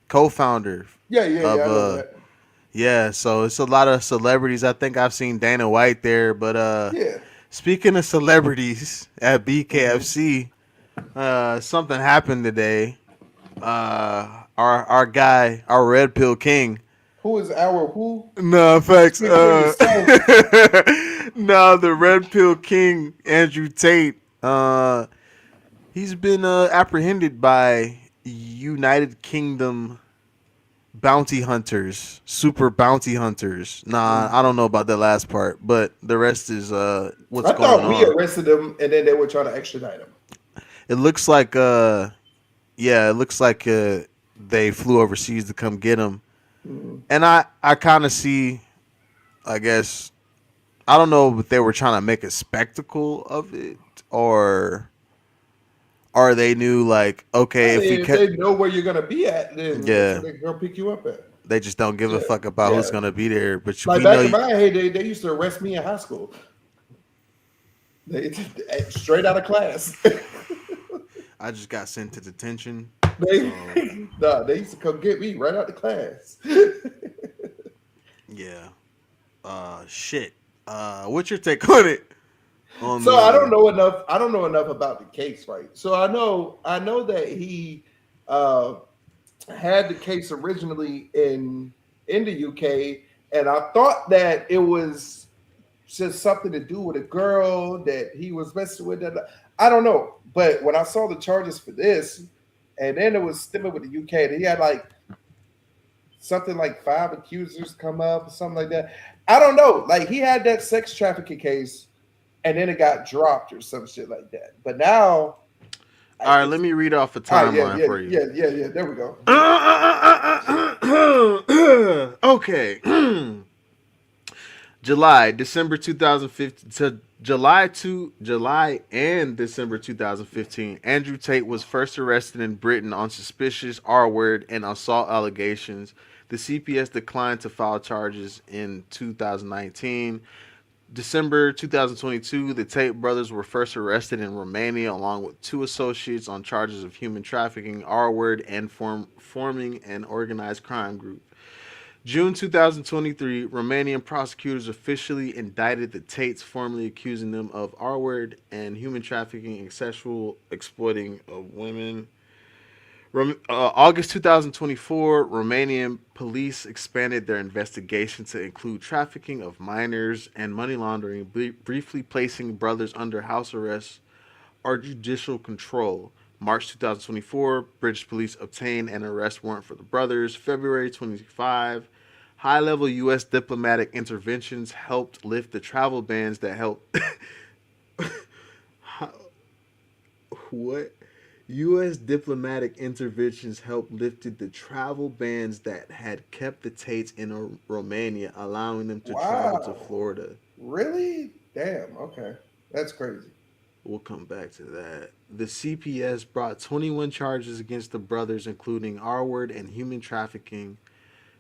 co-founder. Yeah, I know that. Yeah, so it's a lot of celebrities. I think I've seen Dana White there, but Yeah. speaking of celebrities at BKFC, something happened today. Our guy, our Red Pill King. Who is our who? No, facts. Speak for yourself. No, the Red Pill King, Andrew Tate. He's been apprehended by United Kingdom bounty hunters, super bounty hunters. Nah, I don't know about that last part, but the rest is what's I going thought we on. arrested him and then they were trying to extradite him. It looks like they flew overseas to come get him. And I kind of see, I guess, I don't know if they were trying to make a spectacle of it or they knew like, I okay, if we mean, if kept, they know where you're gonna be at, then that's yeah, where they're gonna pick you up at. they just don't give a Yeah, fuck about who's yeah. gonna be there. But Like we know back in you. my heyday, they used to arrest me in high school. They straight out of class. I just got sent to detention. they So nah, they used to come get me right out the class. yeah, shit. What's your take on it? On So I don't the know enough. I don't know enough about the case, right? So I know that he uh, had the case originally in the UK, and I thought that it was just something to do with a girl that he was messing with. I don't know, but when I saw the charges for this, and then it was stemming with the UK, and he had like something like 5 accusers come up or something like that. I don't know. Like he had that sex trafficking case, and then it got dropped or some shit like that. But now, all right, let it's me read off a all right. Yeah, timeline yeah, for you. yeah, yeah, yeah. There we go. Okay. December 2015 to July and December 2015. Andrew Tate was first arrested in Britain on suspicious R-word and assault allegations. The CPS declined to file charges in 2019. December 2022, the Tate brothers were first arrested in Romania along with 2 associates on charges of human trafficking, R-word, and forming an organized crime group. June 2023, Romanian prosecutors officially indicted the Tates, formally accusing them of R-word and human trafficking and sexual exploiting of women. August 2024, Romanian police expanded their investigation to include trafficking of minors and money laundering, briefly placing brothers under house arrest or judicial control. March 2024, British police obtained an arrest warrant for the brothers. February 25, high-level U.S. diplomatic interventions helped lift the travel bans that helped. What? U.S. diplomatic interventions helped lifted the travel bans that had kept the Tates in Romania, allowing them to travel to Wow, Florida. really? Damn. Okay, that's crazy. We'll come back to that. The CPS brought 21 charges against the brothers, including R-word and human trafficking.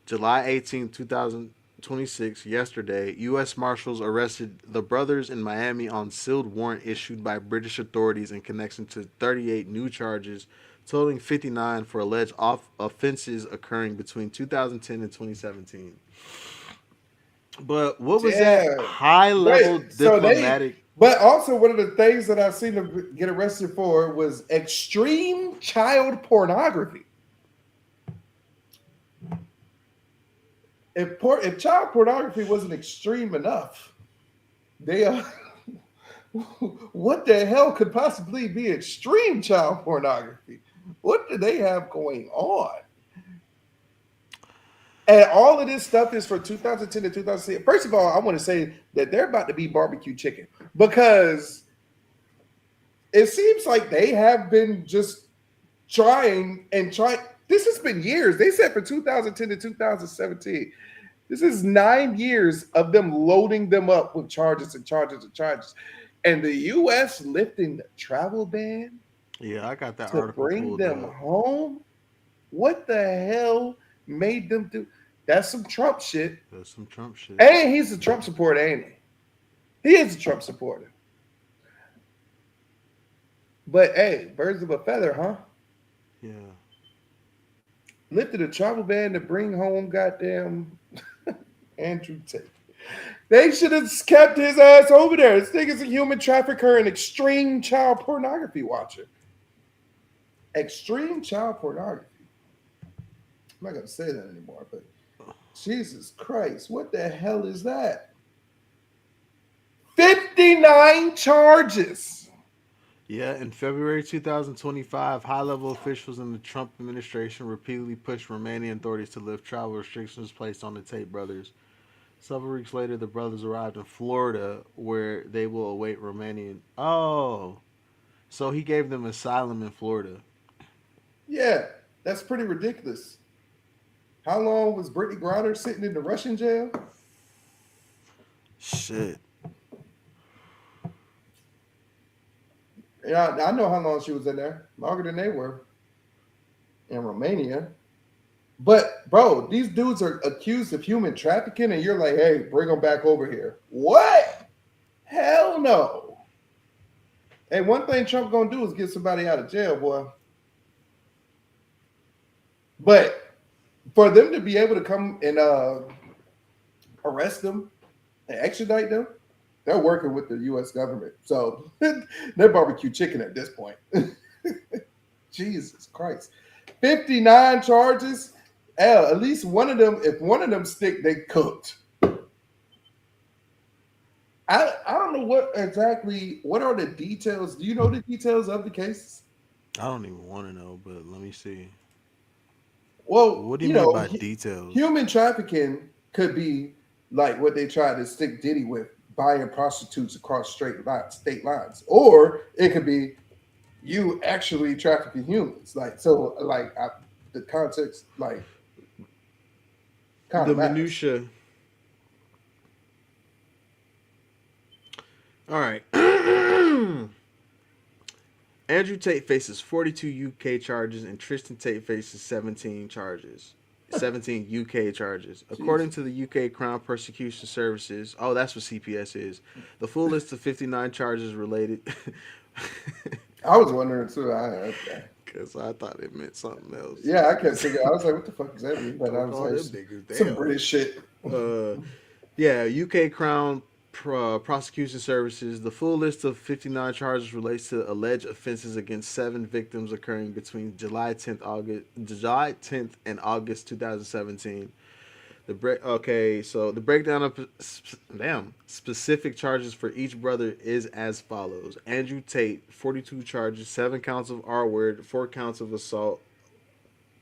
July 18, 2026, yesterday, U.S. Marshals arrested the brothers in Miami on sealed warrant issued by British authorities in connection to 38 new charges, totaling 59 for alleged offenses occurring between 2010 and 2017. But what was that Damn. high level Wait, so they, diplomatic? but also one of the things that I've seen them get arrested for was extreme child pornography. If child pornography wasn't extreme enough, they what the hell could possibly be extreme child pornography? What do they have going on? And all of this stuff is for 2010 to 2006. First of all, I want to say that they're about to be barbecue chicken because it seems like they have been just trying and trying. This has been years. They said for 2010 to 2017. This is 9 years of them loading them up with charges and charges and charges. And the U.S. lifting the travel ban Yeah, I got that to article bring pulled them up. home. What the hell made them do? That's some Trump shit. That's some Trump shit. And he's a Trump supporter, ain't he? He is a Trump supporter. But hey, birds of a feather, huh? Yeah. Lifted a travel ban to bring home goddamn Andrew Tate. They should have kept his ass over there. This nigga's a human trafficker and extreme child pornography watcher. Extreme child pornography. I'm not going to say that anymore, but Jesus Christ, what the hell is that? 59 charges. Yeah, in February 2025, high-level officials in the Trump administration repeatedly pushed Romanian authorities to lift travel restrictions placed on the Tate brothers. Several weeks later, the brothers arrived in Florida, where they will await Romanian. Oh, so he gave them asylum in Florida. Yeah, that's pretty ridiculous. How long was Brittany Griner sitting in the Russian jail? Shit. Yeah, I know how long she was in there. Longer than they were in Romania. But bro, these dudes are accused of human trafficking, and you're like, hey, bring them back over here. What? Hell no. And one thing Trump gonna do is get somebody out of jail, boy. But for them to be able to come and arrest them and extradite them, they're working with the U.S. government. So they're barbecue chicken at this point. Jesus Christ. 59 charges. Hell, at least one of them, if one of them stick, they cooked. I don't know what are the details? Do you know the details of the cases? I don't even want to know, but let me see. Well, What do you mean by details? human trafficking could be like what they tried to stick Diddy with, buying prostitutes across state lines, or it could be you actually trafficking humans. The context, like, kind The of matters. minutia. All right. Andrew Tate faces 42 UK charges and Tristan Tate faces 17 charges. 17 UK charges. According to the UK Crown Prosecution Services, oh, that's what CPS is. The full list of 59 charges related. I was wondering too. Okay. Because I thought it meant something else. Yeah, I can't figure. I was like, what the fuck does that mean? But I was like, some British shit. Yeah, UK Crown Prosecution Services. The full list of 59 charges relates to alleged offenses against 7 victims occurring between July 10th and August 2017. So the breakdown of specific charges for each brother is as follows: Andrew Tate, 42 charges, 7 counts of R word, 4 counts of assault,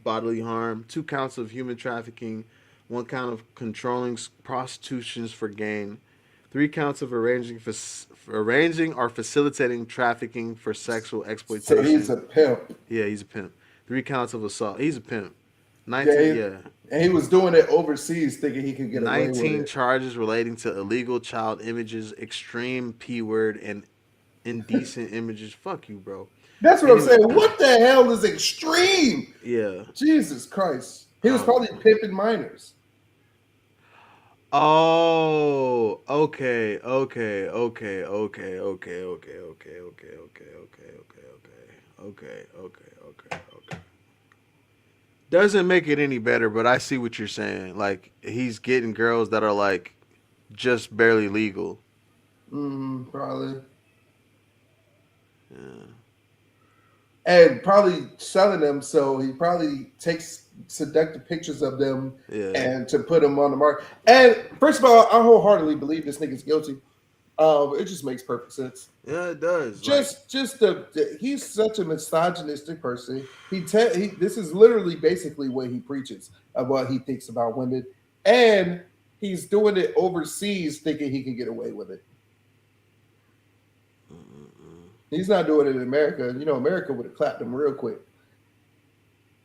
bodily harm, 2 counts of human trafficking, 1 count of controlling prostitutions for gain, 3 counts of arranging or facilitating trafficking for sexual exploitation. So he's a pimp. Yeah, he's a pimp. 3 counts of assault. He's a pimp. 19. And he was doing it overseas, thinking he could get away with it. 19 charges relating to illegal child images, extreme P word, and indecent images. Fuck you, bro. That's what I'm saying. What the hell is extreme? Yeah. Jesus Christ. He was probably pimping minors. Oh, okay. Doesn't make it any better, but I see what you're saying. Like, he's getting girls that are like just barely legal. Probably. Yeah. And probably selling them, so he probably takes seductive pictures of them and to put them on the market. And first of all, I wholeheartedly believe this nigga's guilty. It just makes perfect sense. Yeah, it does. He's such a misogynistic person. This is literally basically what he preaches of what he thinks about women, and he's doing it overseas, thinking he can get away with it. He's not doing it in America. You know, America would have clapped him real quick.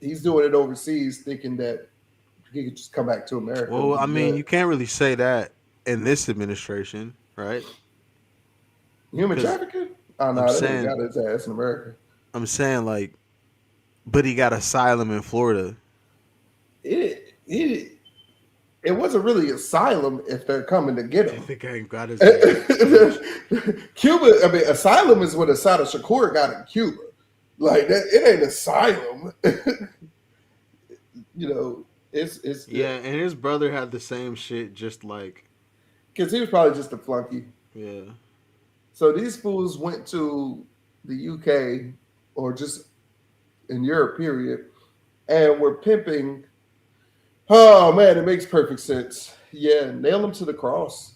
He's doing it overseas, thinking that he could just come back to America. Well, I mean, you can't really say that in this administration, right? Human trafficking? Oh, no, they got his ass in America. I'm saying, like, but he got asylum in Florida. It wasn't really asylum if they're coming to get him. I think I ain't got his Cuba, I mean, asylum is what Assata Shakur got in Cuba. Like, it ain't asylum. You know, it's yeah, and his brother had the same shit, just like, because he was probably just a flunky. Yeah. So these fools went to the UK or just in Europe, period, and were pimping. Oh man, it makes perfect sense. Yeah, nail them to the cross.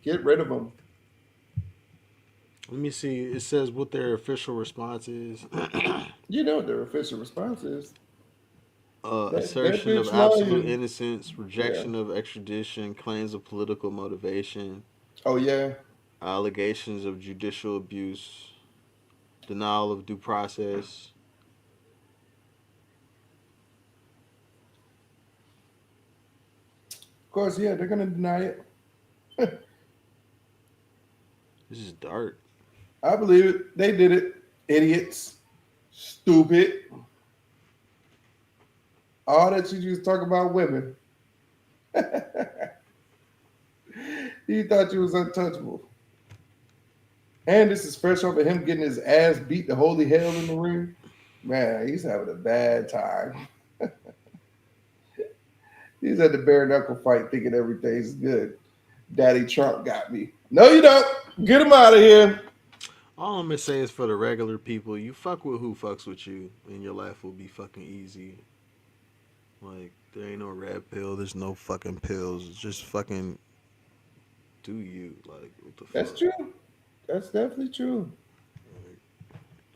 Get rid of them. Let me see. It says what their official response is. You know what their official response is. Assertion of absolute innocence, rejection of extradition, claims of political motivation. Oh, yeah. Allegations of judicial abuse, denial of due process. Of course, yeah, they're going to deny it. This is dark. I believe it. They did it. Idiots. Stupid. All that you just talk about women. You thought you was untouchable. And this is fresh off of him getting his ass beat to holy hell in the ring. Man, he's having a bad time. He's at the bare knuckle fight thinking everything's good. Daddy Trump got me. No, you don't. Get him out of here. All I'm gonna say is for the regular people, you fuck with who fucks with you, and your life will be fucking easy. Like there ain't no red pill, there's no fucking pills. It's just fucking do you. Like what the fuck? That's true. That's definitely true.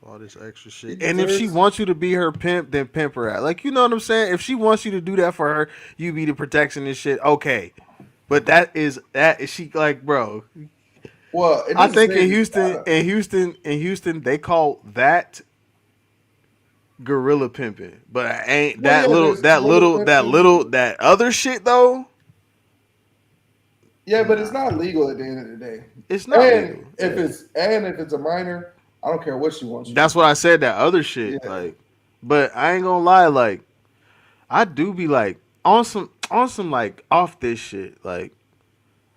All this extra He shit. And if she deserves- wants you to be her pimp, then pimp her out. Like you know what I'm saying? If she wants you to do that for her, you be the protection and shit. Okay. But that is she like, bro. Well, I think in Houston, they call that gorilla pimping. But ain't Well, yeah, that other shit though. Yeah, but it's not legal at the end of the day. It's not legal. If it's a minor, I don't care what she wants. That's what I said. That other shit, Yeah. like, but I ain't gonna lie, like, I do be like on some like off this shit, like.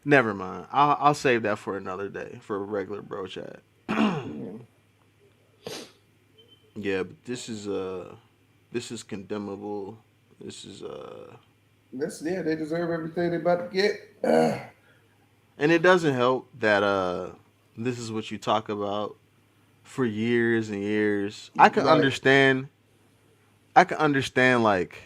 Never mind. I'll save that for another day for a regular bro chat. Yeah, but this is condemnable. This is they deserve everything they about to get. and it doesn't help that this is what you talk about for years and years. I can understand like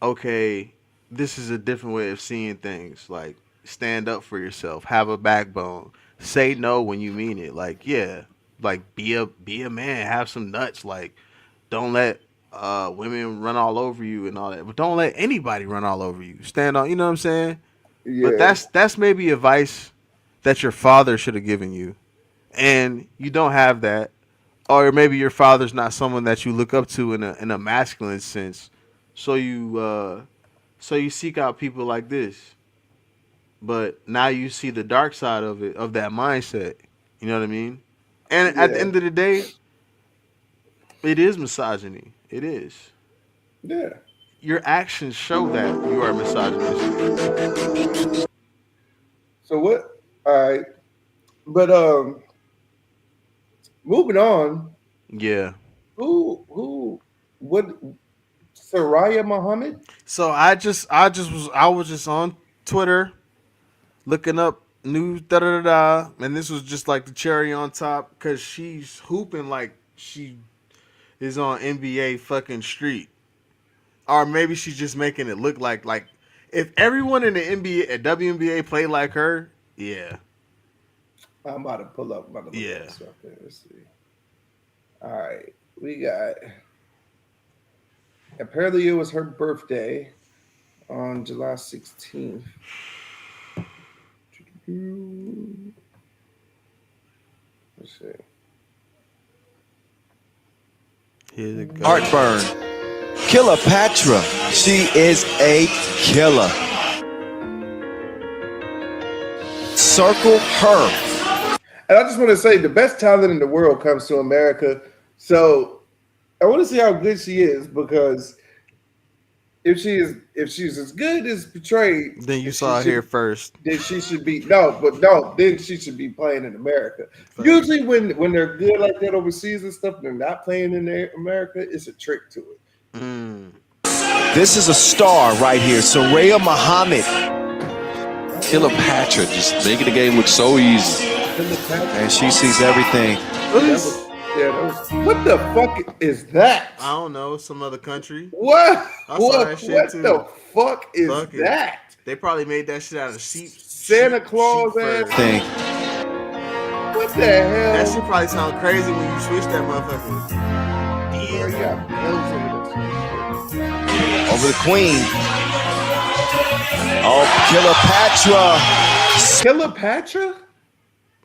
okay, this is a different way of seeing things. Like stand up for yourself, have a backbone, say no when you mean it. Like yeah, like be a man, have some nuts. Like don't let women run all over you and all that, but don't let anybody run all over you. Stand on, you know what I'm saying? Yeah. But that's maybe advice that your father should have given you, and you don't have that, or maybe your father's not someone that you look up to in a masculine sense, so you seek out people like this. But now you see the dark side of it, of that mindset. You know what I mean? And at the end of the day, it is misogyny. It is. Yeah. Your actions show that you are misogynistic. So what? All right. But moving on. Yeah. Who what Sorayah Mohamed? So I was just on Twitter looking up news and this was just like the cherry on top because she's hooping like she is on NBA fucking street. Or maybe she's just making it look like if everyone in the NBA at WNBA played like her, yeah. I'm about to pull up. Yeah. Let's see. All right. We got apparently it was her birthday on July 16th. Let's see. Here it goes. Heartburn. Killer Patra. She is a killer. Circle her. And I just want to say the best talent in the world comes to America. So I want to see how good she is because if she's as good as portrayed, Then you saw it here first. then she should be then she should be playing in America. Usually when they're good like that overseas and stuff, they're not playing in America, it's a trick to it. This is a star right here. Sorayah Mohamed. Killer Patra just making the game look so easy. And she sees everything. What the fuck is that? I don't know, some other country. What? I saw What that shit too. the fuck is Fuck it. that? They probably made that shit out of sheep. Santa Claus ass fur. Thing. What the hell? That shit probably sound crazy when you switch that motherfucker. Bro, you got bells over this. Over the queen. Oh, Killer Patra. Killer Patra?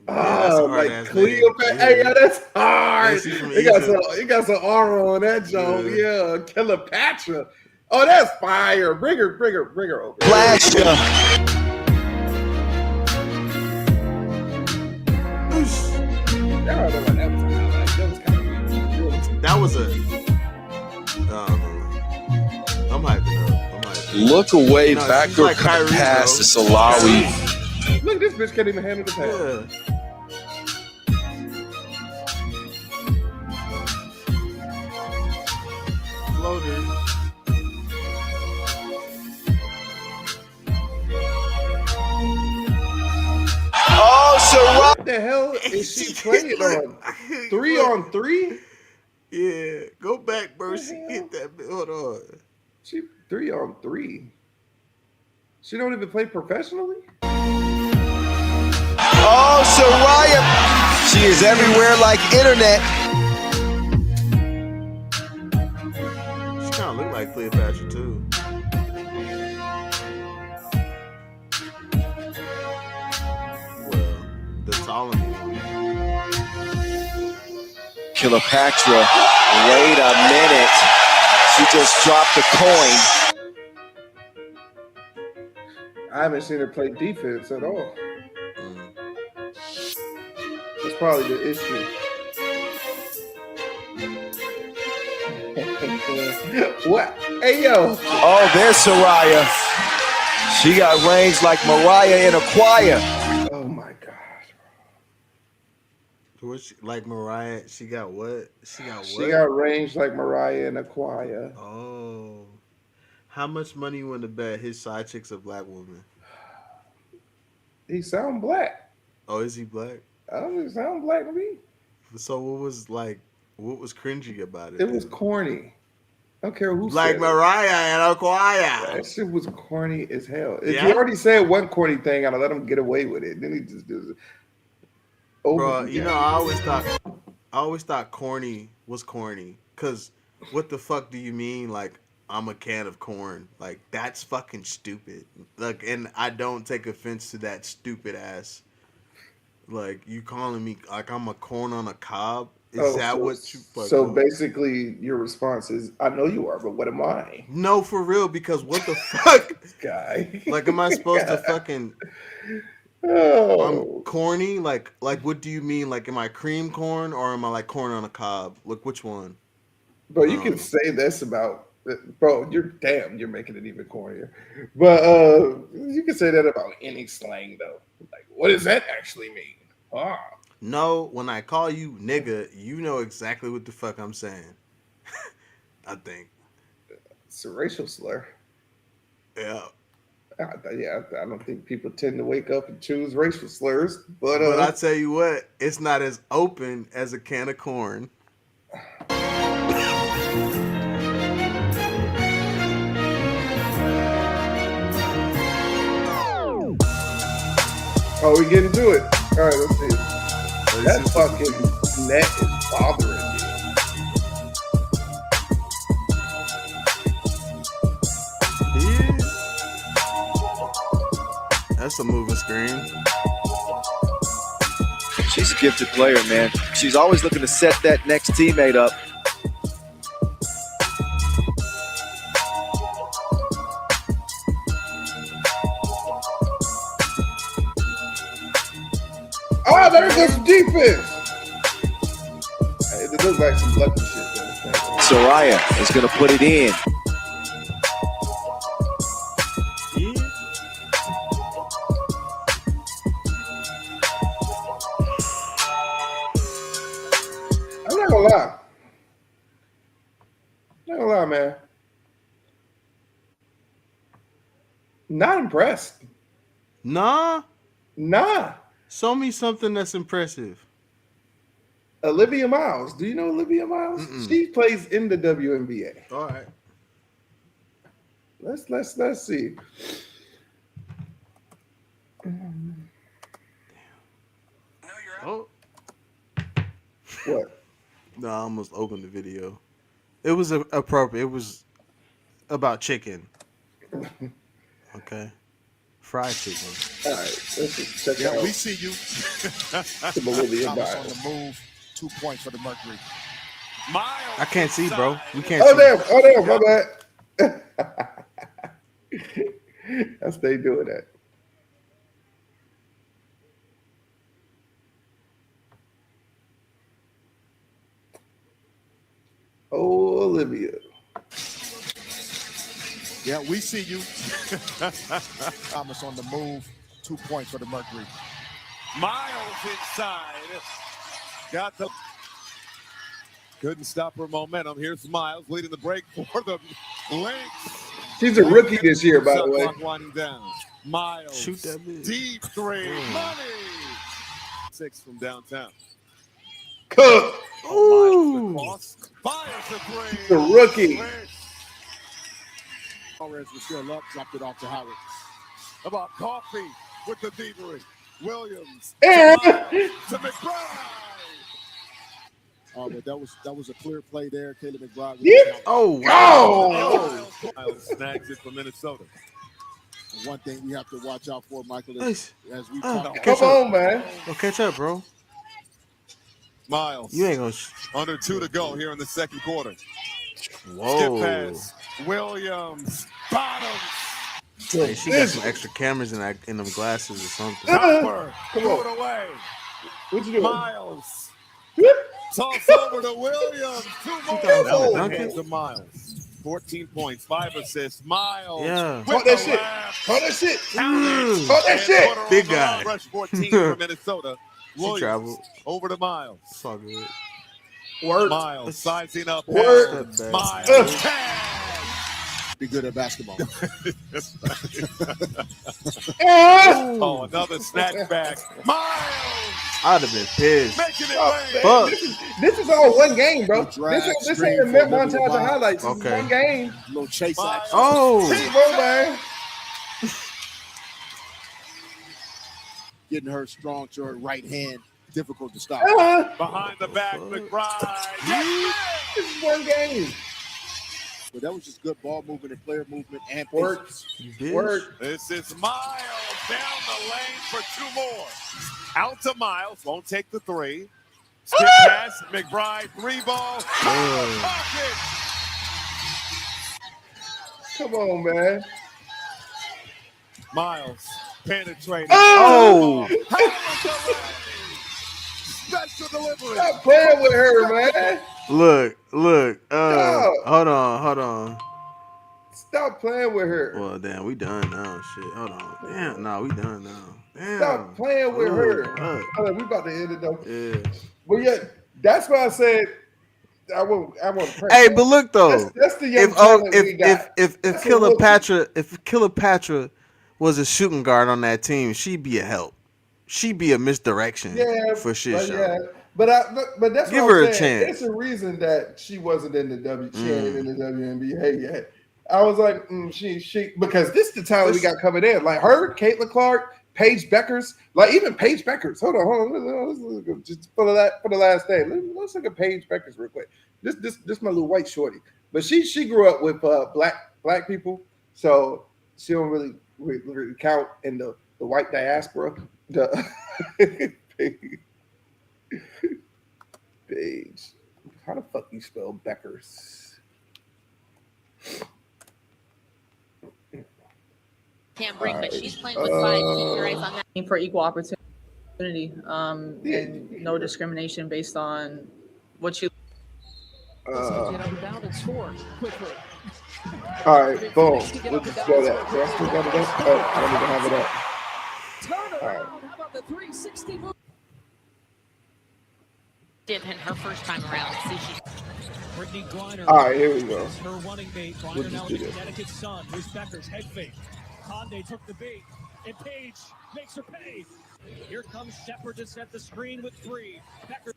that's a Oh, like hard-ass Cleopatra. name. Hey, yeah, that's hard. Yeah, she's from You got some aura on that joke. Yeah. Yeah, Killer Patra. Oh, that's fire. Bring her over. Flash ya. don't know what that was. That was kind of weird. That was a. I'm hyping up. Look away, No, she's backdoor like cut Kyrie, pass bro. to Salawi. Look, this bitch can't even handle the pass. Yeah. Floater. Oh, Sorayah. What the hell is she playing on? 3-on-3? Yeah, go back, bro. She hit that. Hold on. She 3-on-3. She don't even play professionally? Oh, Sorayah. She is everywhere like internet. She kind of look like Cleopatra too. Well, the Ptolemy one. Cleopatra. Wait a minute. She just dropped a coin. I haven't seen her play defense at all. Mm. That's probably the issue. What? Hey, yo. Oh, there's Sorayah. She got range like Mariah in a choir. Oh, my God. What's she, like Mariah? She got what? She got what? She got range like Mariah in a choir. Oh. How much money you want to bet his side chick's a black woman? He sound black. Oh, is he black? I don't think he sound black to me. So what was cringy about it? It was corny. I don't care who like said Mariah and a choir. That shit was corny as hell. If Yeah? you already said one corny thing, I'd let him get away with it. Then he just does it. Bro, you know, I always thought corny was corny. Cause what the fuck do you mean? Like, I'm a can of corn. Like, that's fucking stupid. Like, and I don't take offense to that stupid ass. Like, you calling me like I'm a corn on a cob? Is that what you fucking? So basically, your response is, "I know you are, but what am I?" No, for real. Because what the fuck? This guy. Like, am I supposed to fucking? Oh. I'm corny. Like, what do you mean? Like, am I cream corn or am I like corn on a cob? Look, which one? Bro, you can say this about, bro, you're making it even cornier. But you can say that about any slang though. Like, what does that actually mean? Ah. No, when I call you nigga, you know exactly what the fuck I'm saying. I think. It's a racial slur. Yeah. Yeah, I don't think people tend to wake up and choose racial slurs. But I tell you what, it's not as open as a can of corn. Oh, we getting to it. All right, let's see. That fucking net is bothering me. Yeah. That's a moving screen. She's a gifted player, man. She's always looking to set that next teammate up. Oh, there goes some defense. It looks like some lucky shit. Sorayah is going to put it in. I'm not gonna lie. Not gonna lie, man. Not impressed. Nah. Show me something that's impressive. Olivia Miles. Do you know Olivia Miles? Mm-mm. She plays in the WNBA. All right. Let's see. Oh. What? No, I almost opened the video. It was appropriate. It was about chicken. Okay. Fried chicken. All right, let's just check out. We see you. Some Olivia Thomas Miles. on the move. 2 points for the Mercury. I can't see, bro. We can't Oh see. damn! My bad. I stay doing that. Oh, Olivia. Yeah, we see you. Thomas on the move. 2 points for the Mercury. Miles inside. Got the. Couldn't stop her momentum. Here's Miles leading the break for the Lynx. She's a rookie this year, by the way. Clock winding down. Miles. Shoot that bitch. Deep three. Money. 6 from downtown. Cook. Ooh. Miles fires the three. The rookie. Alvarez was still up, dropped it off to Howard. About Coffee with the thievery. Williams. And To McBride. But that was a clear play there. Caleb McBride. Yeah. Oh, wow. oh, Miles snags it for Minnesota. One thing we have to watch out for, Michael, is Nice. as we Oh, talk come catch up. on, man. Go catch up, bro. Miles. You ain't gonna. Under 2 to go here in the second quarter. Whoa. Skip pass. Williams. Bottoms. Hey, she got some extra cameras in them glasses or something. Copper. Come Threw on. it away. What you doing? Miles. Whoop. Toss over to Williams. 2 more. thought it was That was Duncan? the hands of Miles. 14 points, 5 assists. Miles. Yeah. Caught that shit. Caught that shit. Mm. Caught that shit. Big guy. Rush 14 for Minnesota. She Williams traveled. over to Miles. It's all good. Work. Miles sizing up. Word. Step back. Miles. Tag. be good at basketball. Oh, another snapback. Miles I'd have been pissed. making it Oh, rain. Fuck. This is all one game, bro. Drag, This screen ain't a for montage Olivia of Miles. highlights. This Okay. is one game. Little chase Miles. action. Oh, Keep on, man. Getting her strong to her right hand. Difficult to stop. Behind the back, McBride. This is one game. But that was just good ball movement and player movement and Work. patience. you bitch. Work. This is Miles down the lane for 2 more. Out to Miles. Won't take the 3. Skip pass. McBride. 3 ball. Pocket. Come on, man. Miles penetrating. Oh, Special delivery. Stop playing with her, man. look. No. Hold on. Stop playing with her. Well, damn, we done now. Shit, hold on. Damn, nah, we done now. Damn. Stop playing with her. Fuck. Hold on, we about to end it though. Yeah. But yeah, that's why I said I won't. Hey, but look though. That's the young talent we got. If That's a Cleopatra was a shooting guard on that team, she'd be a help. She'd be a misdirection for shit but show. yeah, but that's Give what her I'm a saying. chance. It's a reason that she wasn't in the she ain't in the WNBA yet. I was like, she because this is the talent we got coming in. Like her, Caitlin Clark, Paige Beckers, like even Paige Beckers. Hold on. Let's just for the last thing. Let's look at Paige Beckers real quick. This my little white shorty, but she grew up with black people, so she don't really count in the white diaspora. Paige. How the fuck you spell Beckers? Can't bring, but she's playing with fire. Keep your eyes on that. For equal opportunity, and no discrimination based on what you. All right, boom. Let's just go that. Do I still got it up? Oh, I don't even have it up. All right. How about the 360 move? Did in her first time around. See, she Brittany Griner. All right, here we go. Her running mate. We'll Griner just now do with this. Connecticut's son. Here's Becker's head fake. Conde took the bait. And Page makes her pay. Here comes Shepard to set the screen with 3. Becker.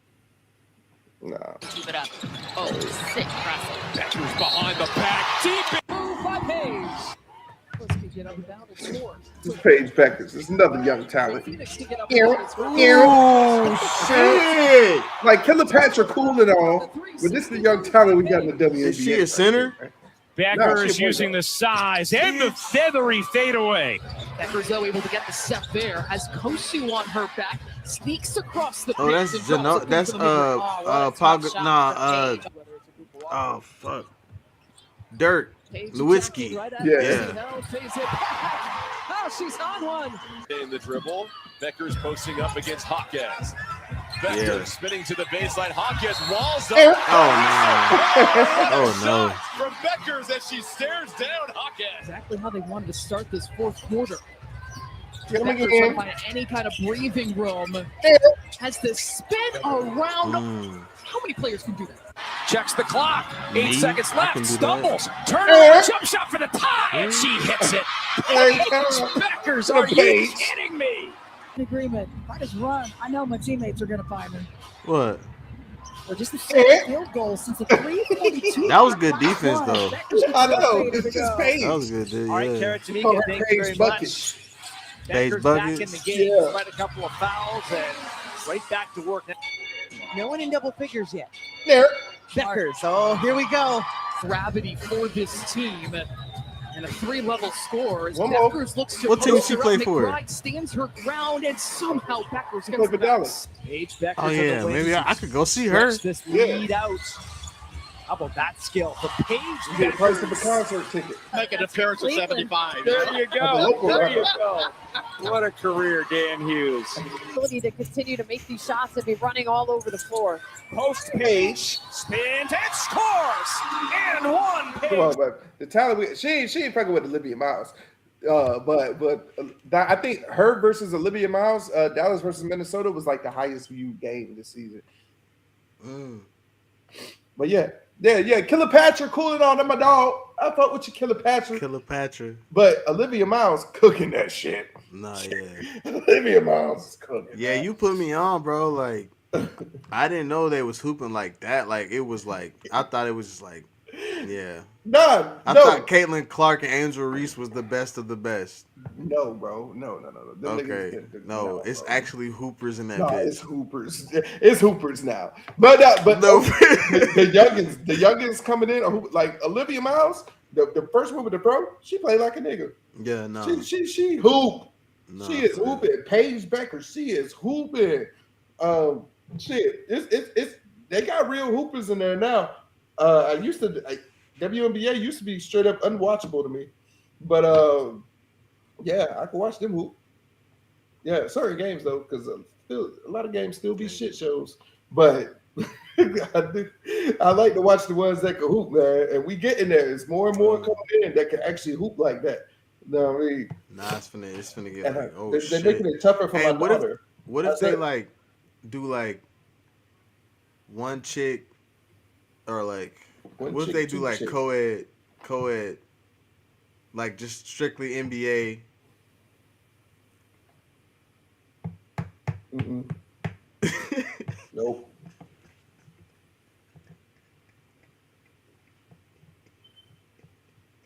Nah. keep it up. Oh, sick crossing. Becker's behind the back. Deep move by Page. Let's get up and down and score. This is Paige Beckers. This is another young talent. Phoenix to get up Oh shit! Like Cleopatra cool and all, but this is the young talent we got in the WNBA. Is she a center? Becker No, is she using the size and the feathery fadeaway. Becker's though able to get the step there. Has Kosu on her back. Sneaks across the Oh, paint that's and drops it that's into the middle. What a tough shot for Paige. oh fuck, Dirk Paige Nowitzki. attacking right at Yeah. Messi. Now pays it back. Oh, she's on one. In the dribble. Becker's posting up against Hawkins. Becker spinning to the baseline. Hawkins walls up. Oh no! From Beckers as she stares down Hawkins. Exactly how they wanted to start this fourth quarter. Beckers trying to find any kind of breathing room. Has the spin around. How many players can do that? Checks the clock. 8 seconds left. Stumbles. Turnaround jump shot for the tie. And she hits it. Beckers, are you kidding me? Agreement. If I just run, I know my teammates are going to find me. What? Or just the second field goal since the 3:42. That was good defense, though. I know. It's just Paige. That was good, dude. All right, Yeah. Kara Tamika, thank you very much. Beckers back in the game, despite a couple of fouls, and right back to work. No one in double figures yet. There. Beckers. Oh, here we go. Gravity for this team. And a 3-level score as One more. Beckers looks to What team post she her play up. for? McBride stands her ground, and somehow Beckers Play gets for the Dallas. Paige Beckers. Oh yeah, maybe I could go see her. This lead out. How about that skill for Paige You get the price of a Beckers? concert ticket. Make an appearance of Cleveland. 75. There you At the go. local There you level. go. What a career, Dan Hughes. Ability to continue to make these shots and be running all over the floor. Post Paige spins and scores. And one Come on, Paige. but the talent she ain't fucking with Olivia Miles. I think her versus Olivia Miles, Dallas versus Minnesota was like the highest viewed game this season. But yeah. Killer Patrick cooling on. That my dog. I fuck with you, Killer Patrick. Killer Patrick. But Olivia Miles cooking that shit. Nah, yeah. Olivia Miles is cooking. Yeah, you put me on, bro. Like, I didn't know they was hooping like that. Like, it was like, I thought it was just like, yeah. I thought Caitlin Clark and Angel Reese was the best of the best. No, bro. No. Them Okay. No, it's bro. actually hoopers in that No, bitch. it's hoopers. It's hoopers now. But No. the youngins coming in, like Olivia Miles, the first one with the pro, she played like a nigga. Yeah, no. She hoop. No, She is hooping. Paige Becker, she is hooping. It's they got real hoopers in there now. WNBA used to be straight up unwatchable to me, but yeah, I can watch them hoop. Yeah, certain games though, because a lot of games still be shit shows. But I like to watch the ones that can hoop, man. And we get in there. It's more and more coming in that can actually hoop like that. You know what I mean? Nah, it's finna get like, oh they're shit. making it tougher for my daughter. What if they like do like one chick or like what if they do like co-ed, like just strictly NBA? Nope.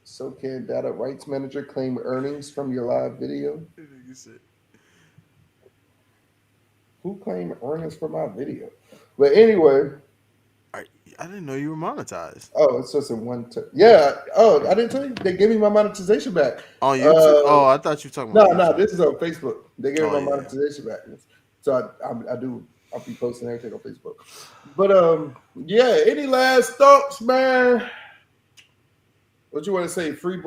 So can data rights manager claim earnings from your live video? Who claimed earnings from my video? But anyway. I didn't know you were monetized. Oh, it's just in one. Yeah. Oh, I didn't tell you. They gave me my monetization back. On YouTube? I thought you were talking about. No, this is on Facebook. They gave me my monetization back. So I'll be posting everything on Facebook. But yeah. Any last thoughts, man? What you want to say? Free.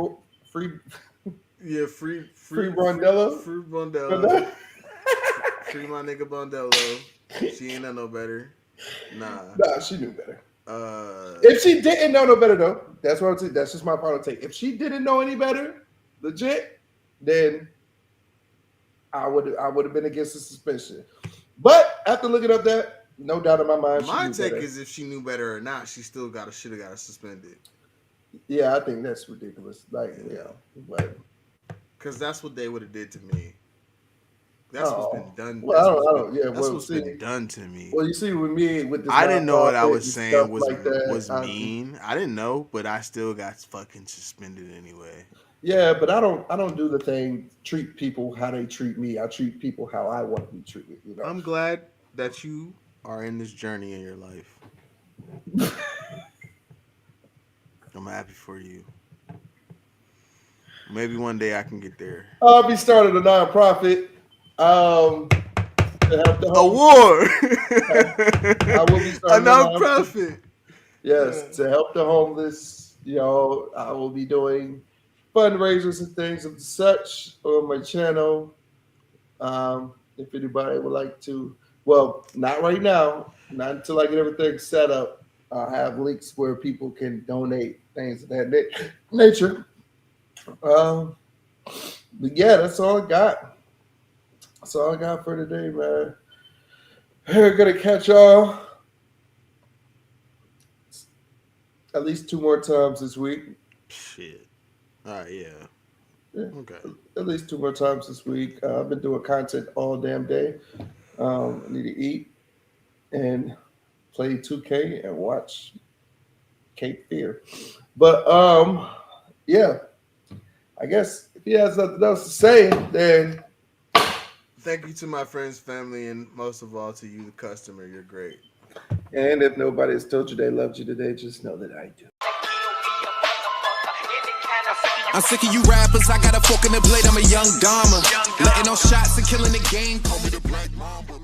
Yeah, free Brondello. Free Brondello. Free my nigga Brondello. She ain't no better. Nah, she knew better. If she didn't know no better, though, that's what I'm saying. That's just my final take. If she didn't know any better, legit, then I would have been against the suspension. But after looking up that, no doubt in my mind, my take is if she knew better or not, she still should have got suspended. Yeah, I think that's ridiculous. Like, because that's what they would have did to me. That's what's been done. Well, I don't. Yeah, that's what's been done to me. Well, you see, with me, with this, I didn't know what I was saying was like was mean. I didn't know, but I still got fucking suspended anyway. Yeah, but I don't do the thing. Treat people how they treat me. I treat people how I want to be treated. You know. I'm glad that you are in this journey in your life. I'm happy for you. Maybe one day I can get there. I'll be starting a nonprofit. To help the war. I will be starting a nonprofit. Yes, to help the homeless. You know, I will be doing fundraisers and things of such on my channel. If anybody would like to, Well, not right now. Not until I get everything set up. I'll have links where people can donate things of that nature. But yeah, that's all I got. That's all I got for today, man. We're gonna catch y'all at least 2 more times this week. Shit. All right, yeah. Okay. At least 2 more times this week. I've been doing content all damn day. I need to eat and play 2K and watch Cape Fear. But yeah, I guess if he has nothing else to say, then thank you to my friends, family, and most of all to you, the customer. You're great. And if nobody has told you they loved you today, just know that I do. I'm sick of you rappers. I got a fork in the blade. I'm a young Dharma. Letting off shots and killing the game. Call me the Black Mamba.